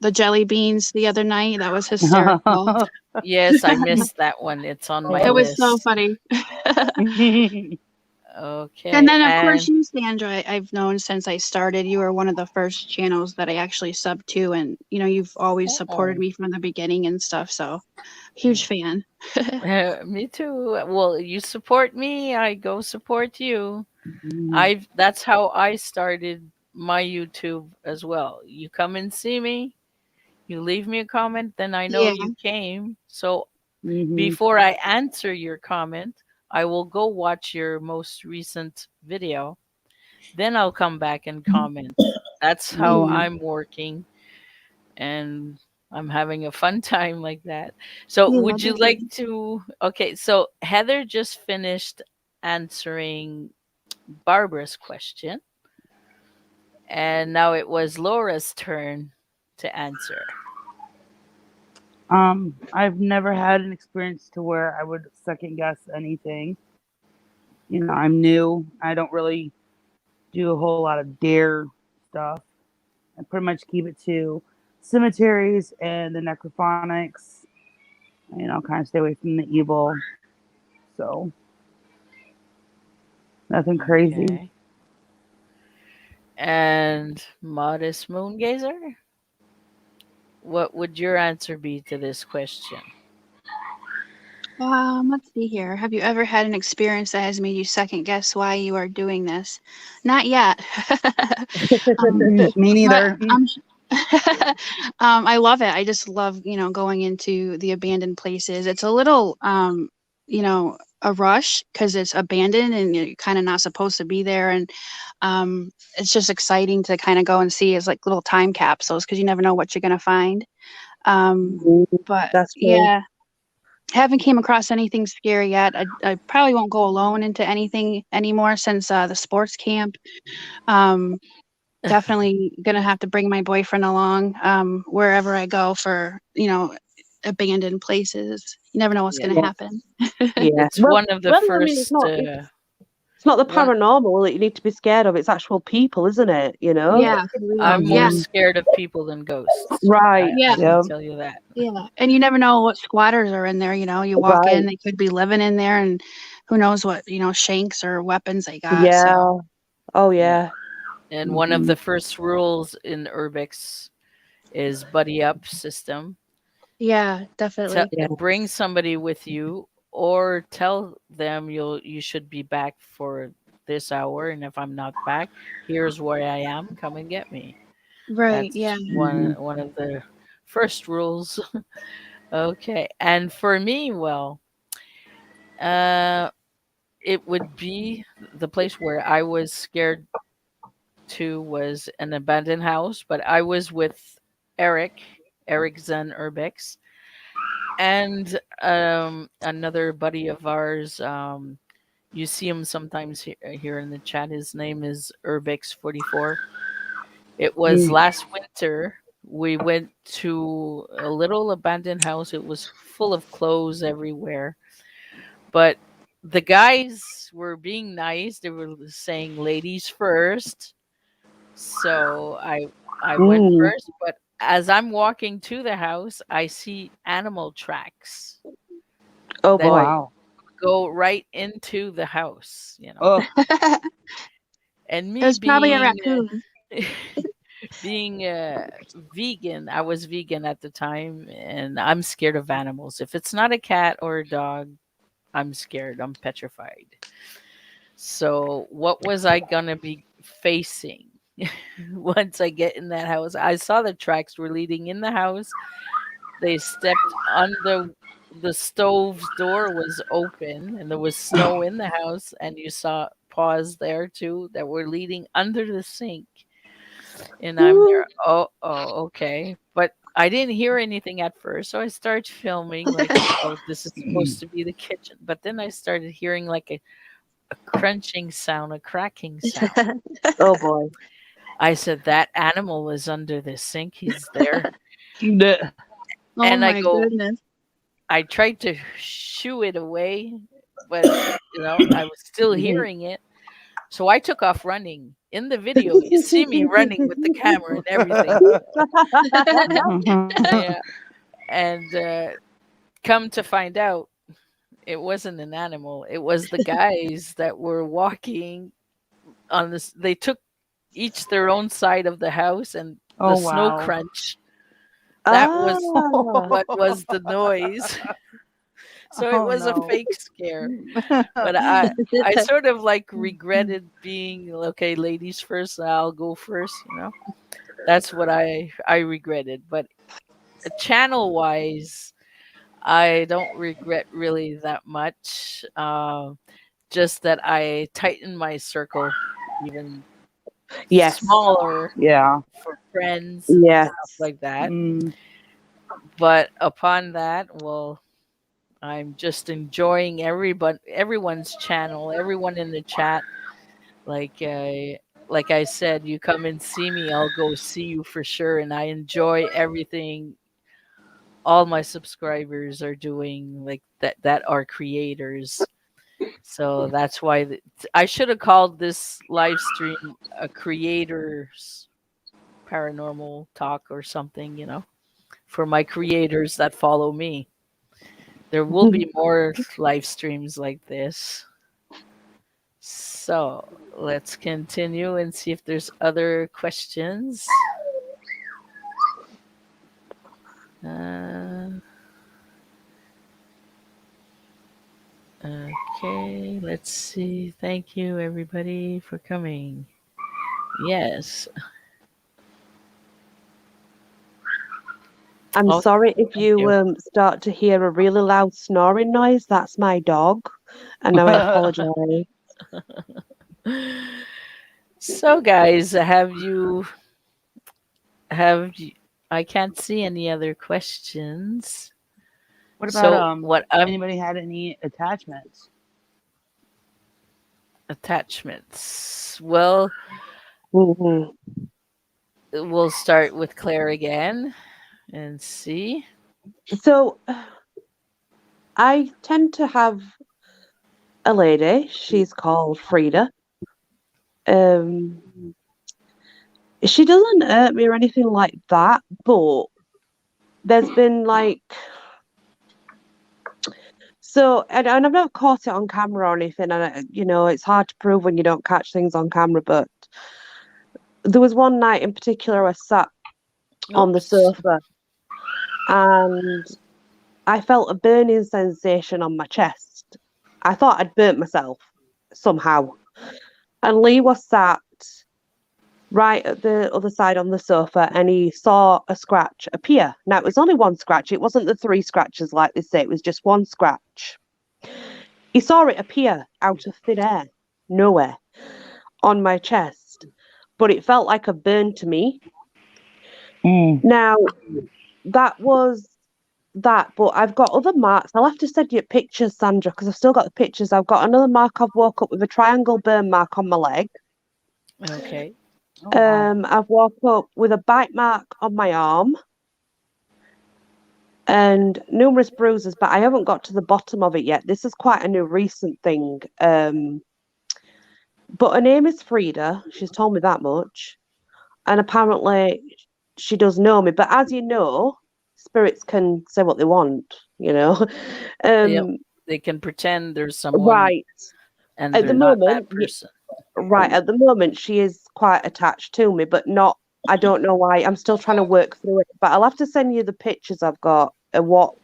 S5: the jelly beans the other night. That was hysterical.
S1: Yes, I missed that one. It's on my
S5: It
S2: oh,
S5: was so
S1: list.
S5: funny. And
S1: Okay.
S5: then, of course,
S1: And
S5: you, Sandra, I've known since I started. You were one of the first channels that I actually subbed to, and you've always supported
S1: oh,
S5: me from the beginning and stuff. So, huge fan.
S1: me too. Well, you support me, I go support you. I've That's how I started my YouTube as well. You come and see me, you leave me a comment, then I know
S5: Yeah,
S1: you came. So
S3: Mhm.
S1: before I answer your comment, I will go watch your most recent video. Then I'll come back and comment. That's how
S5: yeah,
S3: Mhm.
S1: I'm working, and I'm having a fun time like that. So,
S5: yeah.
S1: would you
S5: That's
S1: like to? Okay, so Heather just finished answering Barbara's question, and now it was Laura's turn to answer.
S3: I've never had an experience to where I would second guess anything. I'm new. I don't really do a whole lot of dare stuff. I pretty much keep it to cemeteries and the necrophonics. Kind of stay away from the evil. So nothing crazy.
S1: Okay. And Modest Moon Gazer, what would your answer be to this question?
S5: Let's see here. Have you ever had an experience that has made you second guess why you are doing this? Not yet.
S3: Me
S5: But
S3: neither.
S5: I love it. I just love, going into the abandoned places. It's a little, a rush because it's abandoned and you're kind of not supposed to be there. And it's just exciting to kind of go and see. It's like little time capsules because you never know what you're going to find. Um,
S2: mm,
S5: but
S2: that's true.
S5: yeah, haven't came across anything scary yet. I probably won't go alone into anything anymore since the sports camp. Um, Definitely gonna have to bring my boyfriend along wherever I go for abandoned places. You never know what's
S1: Yeah,
S5: gonna
S2: Yeah,
S5: happen.
S2: yeah.
S1: it's one of the
S2: Well, I mean,
S1: first
S2: it's not the
S1: one.
S2: paranormal that you need to be scared of. It's actual people, isn't it? You know.
S1: Yeah,
S5: Yeah, for real.
S1: I'm more
S5: Yeah,
S3: Mhm.
S1: scared of people than ghosts.
S2: Right.
S5: yeah,
S1: I can
S2: Yeah.
S1: tell you that.
S5: yeah. And you never know what squatters are in there. You walk in,
S2: Right.
S5: they could be living in there, and who knows what shanks or weapons they got. So
S2: Yeah. Oh
S1: Yeah.
S2: yeah.
S1: And one of the
S3: Mhm.
S1: first rules in Urbex is buddy up system.
S5: yeah, definitely.
S2: Yeah.
S1: Bring somebody with you, or tell them you should be back for this hour, and if I'm not back, here's where I am. Come and get me.
S5: Right. Yeah.
S1: That's
S3: Mhm.
S1: one of the first rules. Okay. And for me, well, uh it would be the place where I was scared to was an abandoned house, but I was with Eric, Eric Zen Urbex, and another buddy of ours. You see him sometimes here in the chat. His name is Urbex 44. It was
S3: Mm.
S1: last winter. We went to a little abandoned house. It was full of clothes everywhere, but the guys were being nice. They were saying ladies first. So I went
S2: Mm.
S1: first, but as I'm walking to the house, I see animal tracks
S2: Oh
S3: Oh
S1: that
S2: boy.
S3: wow.
S1: go right into the house, you know.
S3: Oh.
S5: It
S1: And me
S5: was probably a
S1: being
S5: raccoon.
S1: being vegan, I was vegan at the time, and I'm scared of animals. If it's not a cat or a dog, I'm scared. I'm petrified. So, what was I gonna be facing once I get in that house? I saw the tracks were leading in the house. They stepped on the stove's door was open, and there was snow in the house, and you saw paws there too that were leading under the sink. And I'm there. Oh, okay. But I didn't hear anything at first, so I started filming like, oh, this is supposed to be the kitchen. But then I started hearing like a crunching sound, a cracking sound.
S2: Oh boy.
S1: I said, that animal is under the sink. He's there.
S3: The-
S5: Oh
S1: And I
S5: my
S1: go,
S5: goodness.
S1: I tried to shoo it away, but I was still hearing it. So I took off running. In the video, you see me running with the camera and everything. Yeah. And come to find out, it wasn't an animal. It was the guys that were walking on this. They took each their own side of the house, and the
S3: oh
S1: snow
S3: wow.
S1: crunch. That was
S2: Ah.
S1: what was the noise. So it
S3: Oh
S1: was a
S3: no.
S1: fake scare. But I sort of like regretted being okay, ladies first, I'll go first. That's what I regretted. But channel wise, I don't regret really that much. Just that I tightened my circle even
S2: Yes.
S1: smaller
S3: Yeah.
S1: for friends and
S2: Yes.
S1: stuff like that.
S3: Mm.
S1: But upon that, well, I'm just enjoying everyone's channel, everyone in the chat. Like like I said, you come and see me, I'll go see you for sure. And I enjoy everything all my subscribers are doing, like that are creators. So that's why I should have called this live stream a creators paranormal talk or something, for my creators that follow me. There will be more live streams like this. So let's continue and see if there's other questions. Uh, okay, let's see. Thank you, everybody, for coming. Yes.
S2: I'm
S1: Oh,
S2: sorry if
S1: thank
S2: you
S1: you.
S2: start to hear a really loud snoring noise. That's my dog, and I apologize.
S1: So, guys, have you? I can't see any other questions.
S3: What about
S1: So, what
S3: anybody had any attachments?
S1: attachments? Well,
S2: Mhm.
S1: we'll start with Claire again and see.
S2: So I tend to have a lady. She's called Frida. Um, she doesn't hurt me or anything like that, but there's been like and I've not caught it on camera or anything, and it's hard to prove when you don't catch things on camera. But there was one night in particular I sat on the
S1: Oops.
S2: sofa and I felt a burning sensation on my chest. I thought I'd burnt myself somehow. And Lee was sat right at the other side on the sofa and he saw a scratch appear. Now, it was only one scratch. It wasn't the three scratches like they say. It was just one scratch. He saw it appear out of thin air, nowhere, on my chest. But it felt like a burn to me.
S3: Mm.
S2: Now, that was that, but I've got other marks. I'll have to send you pictures, Sandra, because I've still got the pictures. I've got another mark. I've woke up with a triangle burn mark on my leg.
S1: Okay.
S3: Oh, wow.
S2: I've woke up with a bite mark on my arm. and numerous bruises, but I haven't got to the bottom of it yet. This is quite a new recent thing. But her name is Frida. She's told me that much. And apparently she does know me. But as you know, spirits can say what they want, you know.
S1: Yep.
S2: Um,
S1: They can pretend there's someone
S2: right.
S1: and
S2: At
S1: they're
S2: the
S1: not that
S2: moment,
S1: person.
S2: right. At the moment, she is quite attached to me, but not. I don't know why. I'm still trying to work through it. But I'll have to send you the pictures I've got and what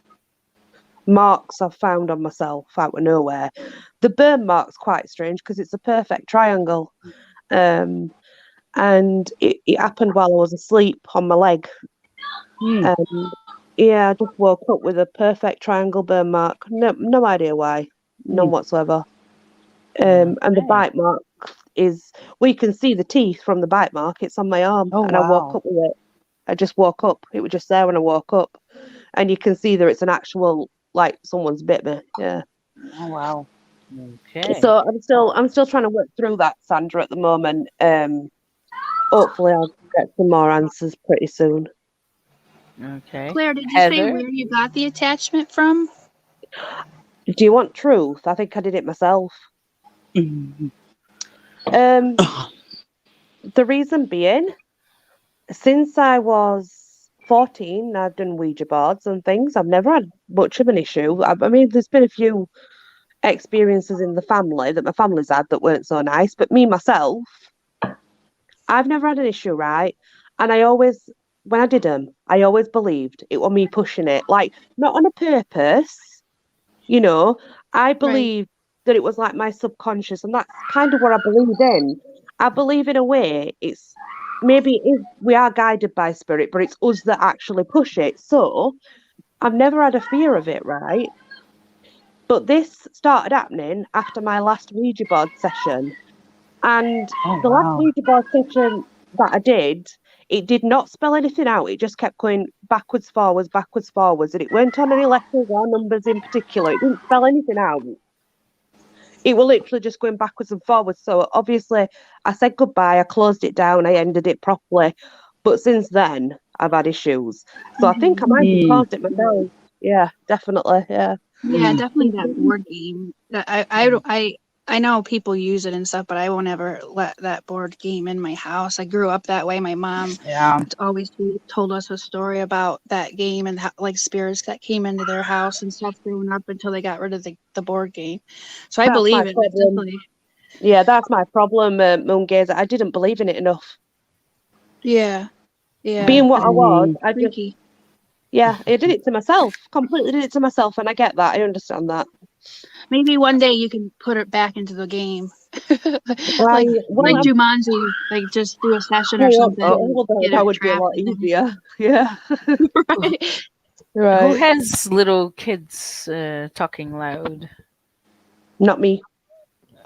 S2: marks I've found on myself out of nowhere. The burn mark's quite strange because it's a perfect triangle. Um, and it happened while I was asleep on my leg. Yeah, I just woke up with a perfect triangle burn mark. No idea why. None whatsoever. And the
S1: Okay.
S2: bite mark is, we can see the teeth from the bite mark. It's on my arm,
S3: Oh,
S2: and I woke
S3: wow.
S2: up with it. I just woke up. It was just there when I woke up, and you can see that it's an actual, like, someone's bit me. Yeah.
S3: Oh, wow.
S1: Okay.
S2: So I'm still trying to work through that, Sandra, at the moment. Hopefully I'll get some more answers pretty soon.
S1: Okay.
S5: Claire, did you say
S1: Heather?
S5: where you got the attachment from?
S2: Do you want truth? I think I did it myself.
S3: Mhm.
S2: Um, the reason being, since I was 14, I've done Ouija boards and things. I've never had much of an issue. I mean, there's been a few experiences in the family that my family's had that weren't so nice, but me myself, I've never had an issue, right? And I always, when I did them, I always believed it was me pushing it, like not on a purpose, you know. I
S5: Right.
S2: believe that it was like my subconscious, and that's kind of what I believe in. I believe in a way it's maybe it is, we are guided by spirit, but it's us that actually push it. So I've never had a fear of it, right? But this started happening after my last Ouija board session. And
S3: Oh,
S2: the last
S3: wow.
S2: Ouija board session that I did, it did not spell anything out. It just kept going backwards, forwards. And it weren't on any letters or numbers in particular. It didn't spell anything out. It was literally just going backwards and forwards. So obviously, I said goodbye. I closed it down. I ended it properly. But since then, I've had issues. So I think I might have
S3: Mm.
S2: caused it myself. Yeah, definitely. Yeah.
S5: Yeah, definitely that board game. I know people use it and stuff, but I won't ever let that board game in my house. I grew up that way. My mom
S3: Yeah.
S5: always told us a story about that game and how, like, spirits that came into their house and stuff growing up until they got rid of the board game. So I
S2: That's my
S5: believe it
S2: problem.
S5: definitely.
S2: Yeah, that's my problem, Moon Gazer. I didn't believe in it enough.
S5: Yeah, yeah,
S2: Being what
S5: that's
S2: I was,
S3: Mm.
S2: I just,
S5: freaky.
S2: yeah, I did it to myself. Completely did it to myself, and I get that. I understand that.
S5: Maybe one day you can put it back into the game,
S2: I,
S5: like
S2: well,
S3: Mm.
S5: Jumanji. Like just do a session
S2: I
S5: or
S2: hope
S5: something
S2: so.
S5: and
S2: Although
S5: get
S2: that
S5: it
S2: would be a
S5: trapped
S2: lot
S5: in there.
S2: easier. Yeah,
S5: Right.
S1: Who
S2: right.
S1: has little kids talking loud?
S2: Not me.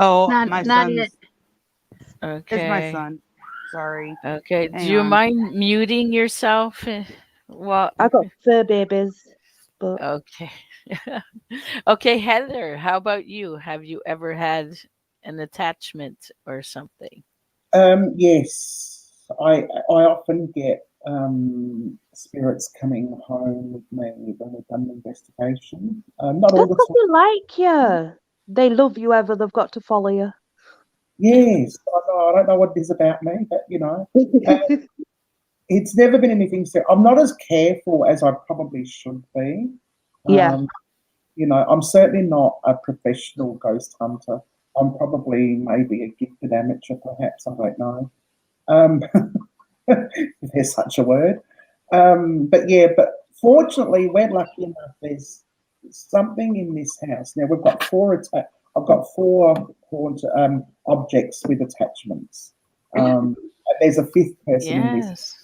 S3: Oh, my
S5: Not it.
S3: son's. It's my
S1: Okay.
S3: son. Sorry.
S1: Okay. Do
S3: Hang
S1: you
S3: on.
S1: mind muting yourself? What?
S2: I got fur babies, but
S1: Okay. Okay, Heather, how about you? Have you ever had an attachment or something?
S4: Yes, I often get spirits coming home with me when we've done the investigation. Not all
S2: that's
S4: the
S2: because
S4: time.
S2: they like you. They love you ever. They've got to follow you.
S4: Yes, I don't know what it is about me, but uh, it's never been anything. I'm not as careful as I probably should be.
S2: Yeah.
S4: Um, I'm certainly not a professional ghost hunter. I'm probably maybe a gifted amateur, perhaps. I don't know. Um, if there's such a word. But fortunately, we're lucky enough. There's something in this house now. We've got I've got four objects with attachments. There's a fifth person in this,
S1: Yes.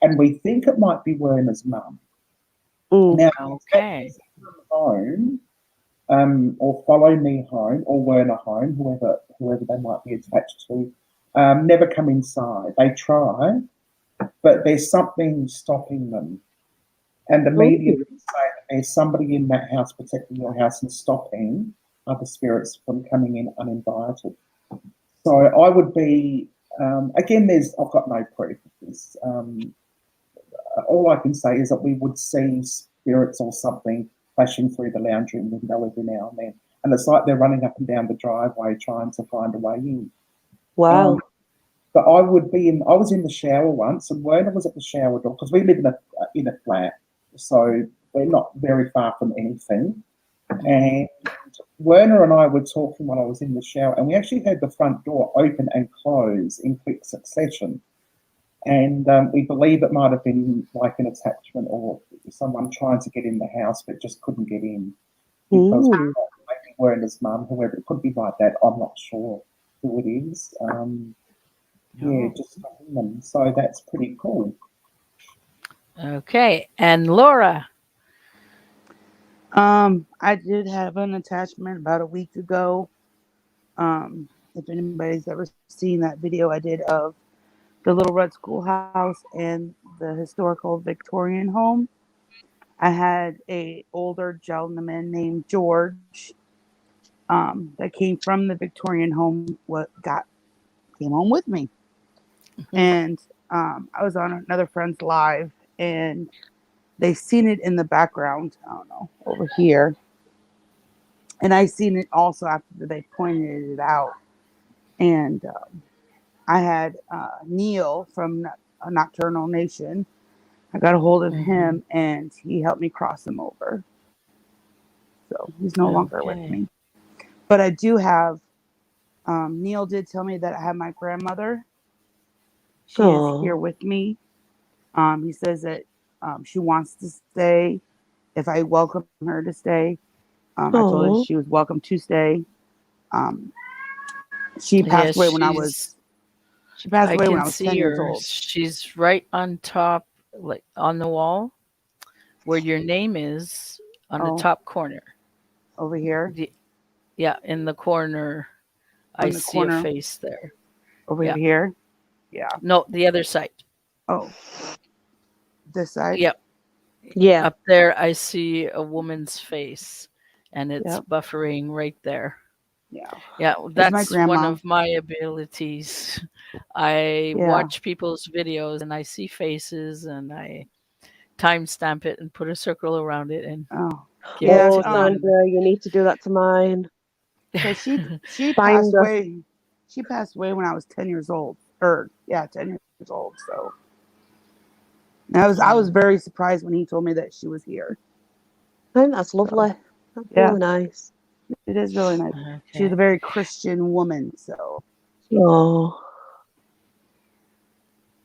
S4: and we think it might be Werner's mum.
S2: Mm.
S4: Now, that
S1: Okay.
S4: come home, or follow me home, or Werner home, whoever they might be attached to, never come inside. They try, but there's something stopping them. And immediately
S2: Ooh.
S4: say that there's somebody in that house protecting your house and stopping other spirits from coming in uninvited. So I would be, again, I've got no proof of this. All I can say is that we would see spirits or something flashing through the lounge room window every now and then. And it's like they're running up and down the driveway trying to find a way in.
S2: Wow.
S4: But I was in the shower once, and Werner was at the shower door because we live in a flat, so we're not very far from anything. And Werner and I were talking while I was in the shower, and we actually heard the front door open and close in quick succession. And we believe it might have been like an attachment or someone trying to get in the house but just couldn't get in because maybe Werner's mum, whoever, it could be like that. I'm not sure who it is. Yeah, just them. So that's pretty cool.
S1: Okay. And Laura.
S3: I did have an attachment about a week ago. If anybody's ever seen that video I did of the Little Red Schoolhouse and the historical Victorian home, I had a older gentleman named George that came from the Victorian home. Came home with me, and I was on another friend's live, and they seen it in the background. I don't know, over here. And I seen it also after they pointed it out. And I had Neil from Nocturnal Nation. I got a hold of him, and he helped me cross him over. So he's no longer with me. But I do have, Neil did tell me that I have my grandmother. She is here with me. He says that she wants to stay if I welcome her to stay. I told her she was welcome to stay. She passed away when I was. She passed away when I was 10 years old.
S1: She's right on top, like on the wall, where your name is on the top corner.
S3: Over here.
S1: Yeah, in the corner. I see a face there.
S3: Over here. Yeah.
S1: No, the other side.
S3: Oh. This side.
S1: Yep.
S2: Yeah.
S1: Up there, I see a woman's face, and it's buffering right there.
S3: Yeah.
S1: Yeah, that's one of my abilities. I watch people's videos and I see faces and I timestamp it and put a circle around it and give it to
S2: Sandra, you need to do that to mine.
S3: She passed away. She passed away when I was 10 years old. 10 years old. So I was very surprised when he told me that she was here.
S2: I think that's lovely. That's really nice.
S3: It is really nice. Okay. She was a very Christian woman, so.
S2: Oh.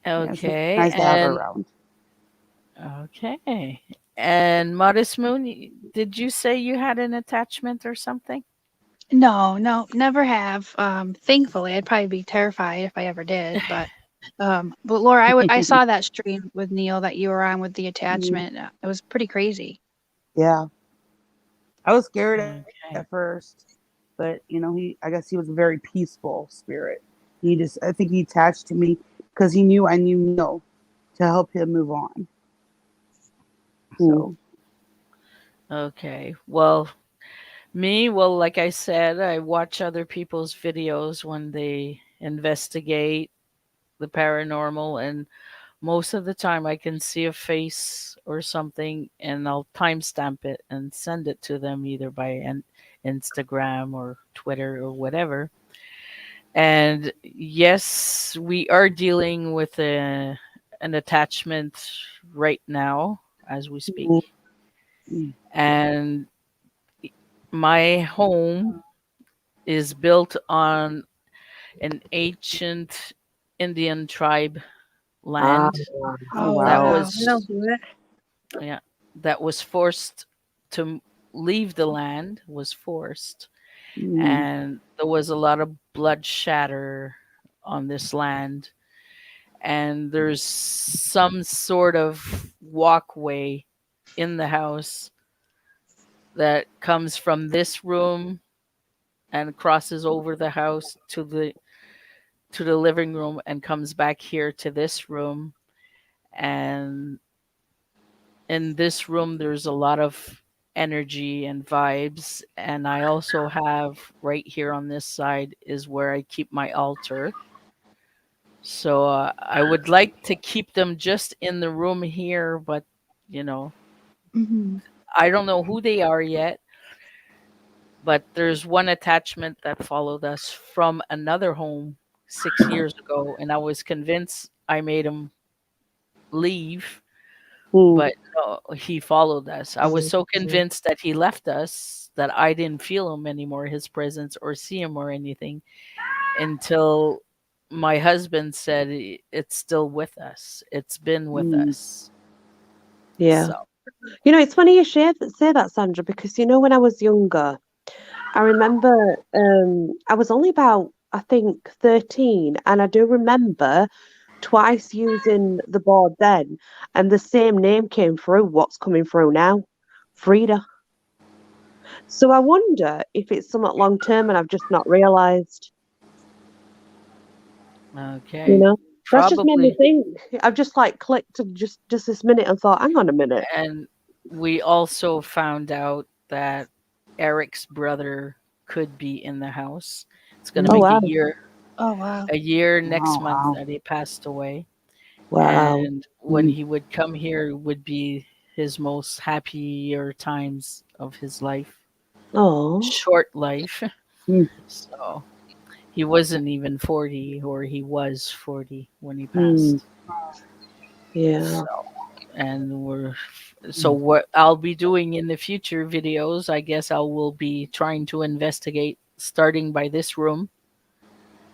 S1: Okay.
S3: Nice to have her around.
S1: Okay. And Modest Moon, did you say you had an attachment or something?
S5: No, never have. Thankfully, I'd probably be terrified if I ever did. But Laura, I saw that stream with Neil that you were on with the attachment. It was pretty crazy.
S3: Yeah. I was scared at first, but I guess he was a very peaceful spirit. I think he attached to me because he knew I knew Neil to help him move on. So.
S1: Okay. Well, like I said, I watch other people's videos when they investigate the paranormal, and most of the time I can see a face or something and I'll timestamp it and send it to them either by Instagram or Twitter or whatever. And yes, we are dealing with an attachment right now as we speak. And my home is built on an ancient Indian tribe land. That was forced to leave the land, and there was a lot of blood shatter on this land, and there's some sort of walkway in the house that comes from this room and crosses over the house to the living room and comes back here to this room. And in this room there's a lot of energy and vibes, and I also have right here on this side is where I keep my altar. So I would like to keep them just in the room here, but
S5: Hmm.
S1: I don't know who they are yet, but there's one attachment that followed us from another home 6 years ago, and I was convinced I made him leave,
S2: Mm.
S1: but no, he followed us. I was so
S2: Mm.
S1: convinced that he left us that I didn't feel him anymore, his presence, or see him or anything, until my husband said it's still with us. It's been with
S3: Mm.
S1: us.
S2: Yeah.
S1: So,
S2: It's funny you say that, Sandra, because when I was younger, I remember I was only about, I think, 13, and I do remember twice using the board then, and the same name came through. What's coming through now? Frida. So I wonder if it's somewhat long term and I've just not realised, you
S1: okay.
S2: know? That's just made me
S1: Probably.
S2: think. I've just like clicked just this minute and thought, hang on a minute.
S1: And we also found out that Eric's brother could be in the house. It's going to
S2: Oh
S1: make
S2: wow.
S5: Oh wow.
S1: a year next
S3: Oh,
S1: month
S3: wow.
S1: that he passed away.
S2: Wow.
S1: And when
S3: Mm.
S1: he would come here would be his most happier times of his life,
S2: Oh.
S1: short life.
S3: Mm.
S1: So he wasn't even 40, or he was 40 when he
S3: Mm.
S1: passed.
S2: Yeah.
S1: So, and what I'll be doing in the future videos, I guess I will be trying to investigate, starting by this room,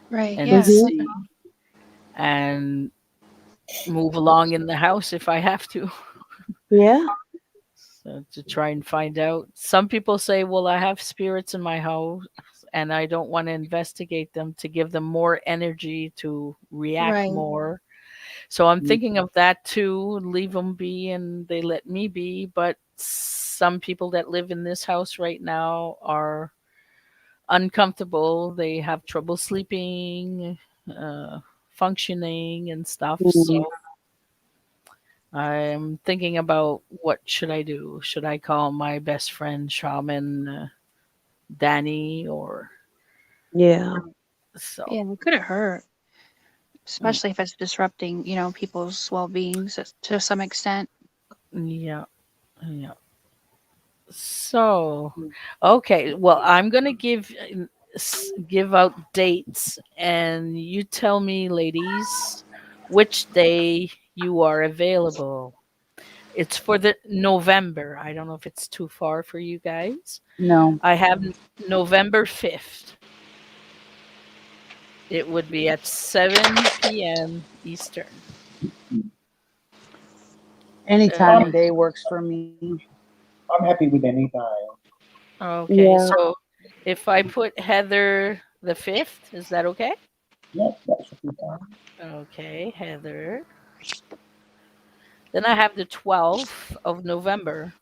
S5: Right.
S1: and
S5: Yeah.
S2: Hmm.
S1: see, and move along in the house if I have to.
S2: Yeah.
S1: So to try and find out. Some people say, well, I have spirits in my house and I don't want to investigate them to give them more energy to react
S5: Right.
S1: more. So I'm
S3: Mm.
S1: thinking of that too, leave them be and they let me be. But some people that live in this house right now are uncomfortable. They have trouble sleeping, uh, functioning, and stuff.
S2: Mm.
S1: So I'm thinking about what should I do? Should I call my best friend shaman Danny, or
S2: Yeah.
S1: so?
S5: Yeah. It could have hurt, especially if it's disrupting, people's well-being to some extent.
S1: Yeah, yeah. So, okay. Well, I'm gonna give out dates, and you tell me, ladies, which day you are available. It's for the November. I don't know if it's too far for you guys.
S3: No.
S1: I have November 5th. It would be at 7 p.m. Eastern.
S3: Any time
S1: Uh,
S3: of day works for me.
S4: I'm happy with any day.
S1: okay,
S2: Yeah.
S1: so if I put Heather the 5th, is that okay?
S4: Yep, that should be fine.
S1: Okay, Heather. Then I have the 12th of November.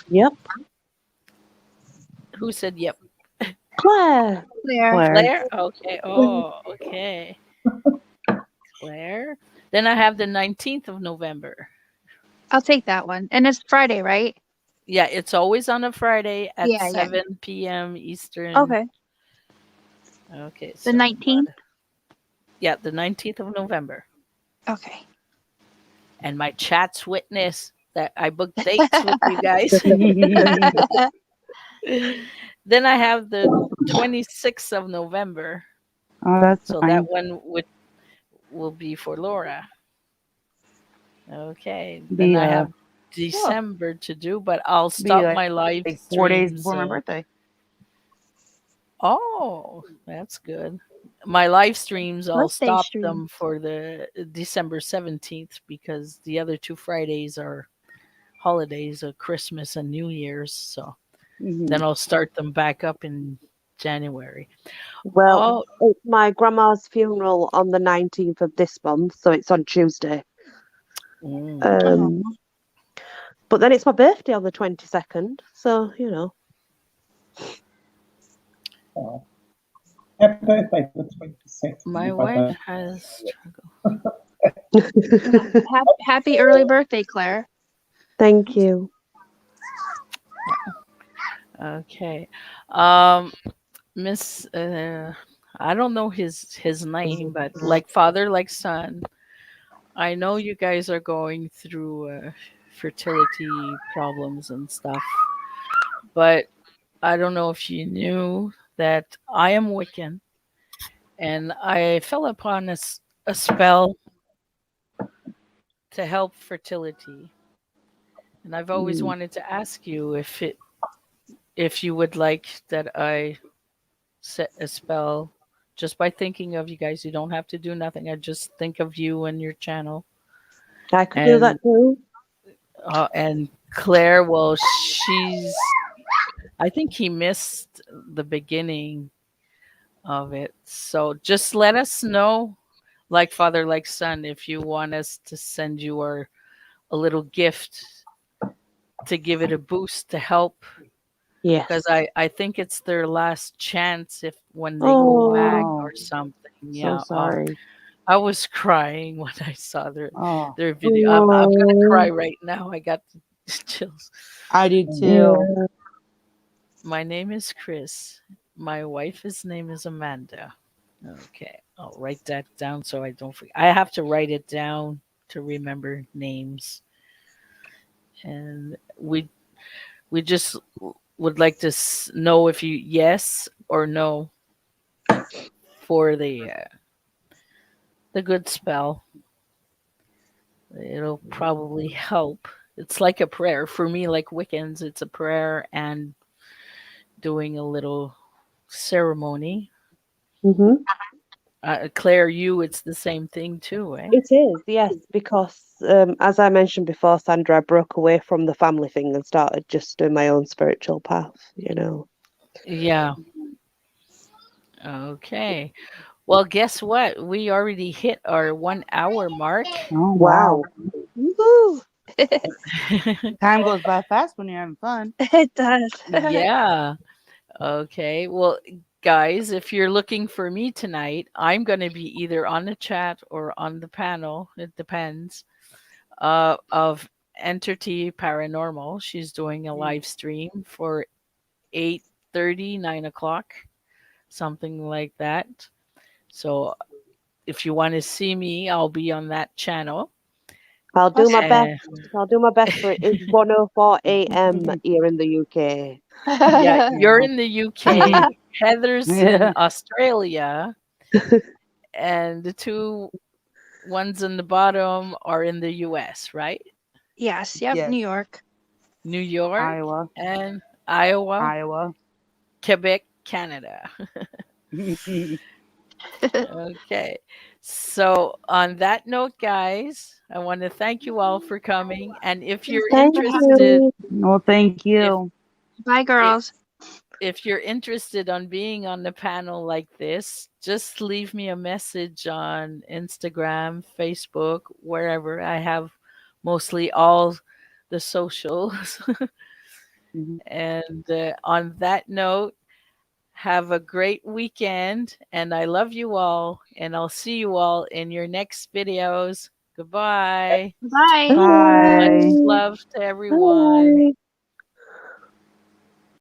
S2: Yep.
S1: Who said yep?
S2: Claire.
S5: There.
S3: Claire.
S1: Claire? Okay. Oh, okay. Claire. Then I have the 19th of November.
S5: I'll take that one. And it's Friday, right?
S1: Yeah, it's always on a Friday at
S5: Yeah. Yeah.
S1: 7 p.m. Eastern.
S5: Okay.
S1: Okay,
S5: The
S1: so
S5: 19th.
S1: yeah, the 19th of November.
S5: Okay.
S1: And my chat's witness that I booked dates with you guys. Then I have the 26th of November.
S3: Oh, that's
S1: So that
S3: fine.
S1: one will be for Laura. Okay. Then
S3: Be
S1: I
S3: uh
S1: have
S3: oh,
S1: December to do, but I'll
S3: be
S1: stop
S3: like
S1: my live
S3: 4 days
S1: streams.
S3: before my birthday.
S1: Oh, that's good. My live streams, I'll
S5: Birthday
S1: stop
S5: stream.
S1: them for the December 17th because the other two Fridays are holidays of Christmas and New Year's. So
S3: Hmm.
S1: then I'll start them back up in January.
S2: Well,
S1: Oh,
S2: it's my grandma's funeral on the 19th of this month, so it's on Tuesday.
S1: mm,
S5: Oh.
S2: Um, but then it's my birthday on the 22nd, so
S4: Oh, happy birthday for the 22nd,
S1: my
S4: if I
S1: wife
S4: don't.
S1: has struggle.
S5: Happy early birthday, Claire.
S2: Thank you.
S1: Okay. Um, Miss, I don't know his name, but like father, like son. I know you guys are going through fertility problems and stuff. But I don't know if you knew that I am Wiccan, and I fell upon a spell to help fertility. And I've always
S3: Mm.
S1: wanted to ask you if you would like that I set a spell just by thinking of you guys. You don't have to do nothing. I just think of you and your channel.
S2: I could do
S1: And
S2: that too.
S1: Claire, well, I think he missed the beginning of it. So just let us know, like father, like son, if you want us to send you a little gift to give it a boost to help, because
S2: Yes.
S1: I think it's their last chance if when they go back
S2: Oh,
S3: Oh,
S1: or something.
S3: so
S1: Yeah.
S3: sorry.
S1: I was crying when I saw
S3: Oh,
S1: their video. I'm gonna
S2: oh,
S1: cry right now. I got the chills.
S3: I do too.
S2: yeah.
S1: My name is Chris. My wife's name is Amanda. Okay, I'll write that down so I don't forget. I have to write it down to remember names. And we just would like to know if you yes or no for the good spell. It'll probably help. It's like a prayer for me, like Wiccans. It's a prayer and doing a little ceremony.
S2: Hmm.
S1: Claire, it's the same thing too, eh?
S2: It is, yes, because as I mentioned before, Sandra, I broke away from the family thing and started just doing my own spiritual path, you know.
S1: Yeah. Okay. Well, guess what? We already hit our 1 hour mark.
S3: Oh, wow.
S2: Wow. Woohoo!
S3: Time goes by fast when you're having fun.
S5: It does.
S1: Yeah. Okay. Well, guys, if you're looking for me tonight, I'm going to be either on the chat or on the panel. It depends. Of Entity Paranormal. She's doing a live stream for 8:30, 9 o'clock, something like that. So if you want to see me, I'll be on that channel.
S2: I'll do my
S5: Awesome.
S2: best.
S1: Uh,
S2: I'll do my best for it. It's 1:04 a.m. here in the UK.
S1: yeah, you're
S3: Yeah.
S1: in the UK. Heather's in
S3: Yeah.
S1: Australia, and the two ones in the bottom are in the US, right?
S5: Yes. Yep.
S3: Yes.
S5: New York.
S1: New York
S3: Iowa.
S1: and Iowa,
S3: Iowa.
S1: Quebec, Canada. Okay. So, on that note, guys, I want to thank you all for coming. And if you're
S5: Thanks
S2: Thank
S5: for having me.
S1: interested,
S2: you.
S3: Well, thank
S1: if
S3: you.
S5: Bye,
S1: i-
S5: girls.
S1: if you're interested on being on the panel like this, just leave me a message on Instagram, Facebook, wherever. I have mostly all the socials.
S3: Mhm.
S1: And on that note, have a great weekend, and I love you all, and I'll see you all in your next videos. Goodbye.
S5: Bye.
S1: Much
S3: Bye.
S2: Bye.
S1: love to everyone.
S2: Bye.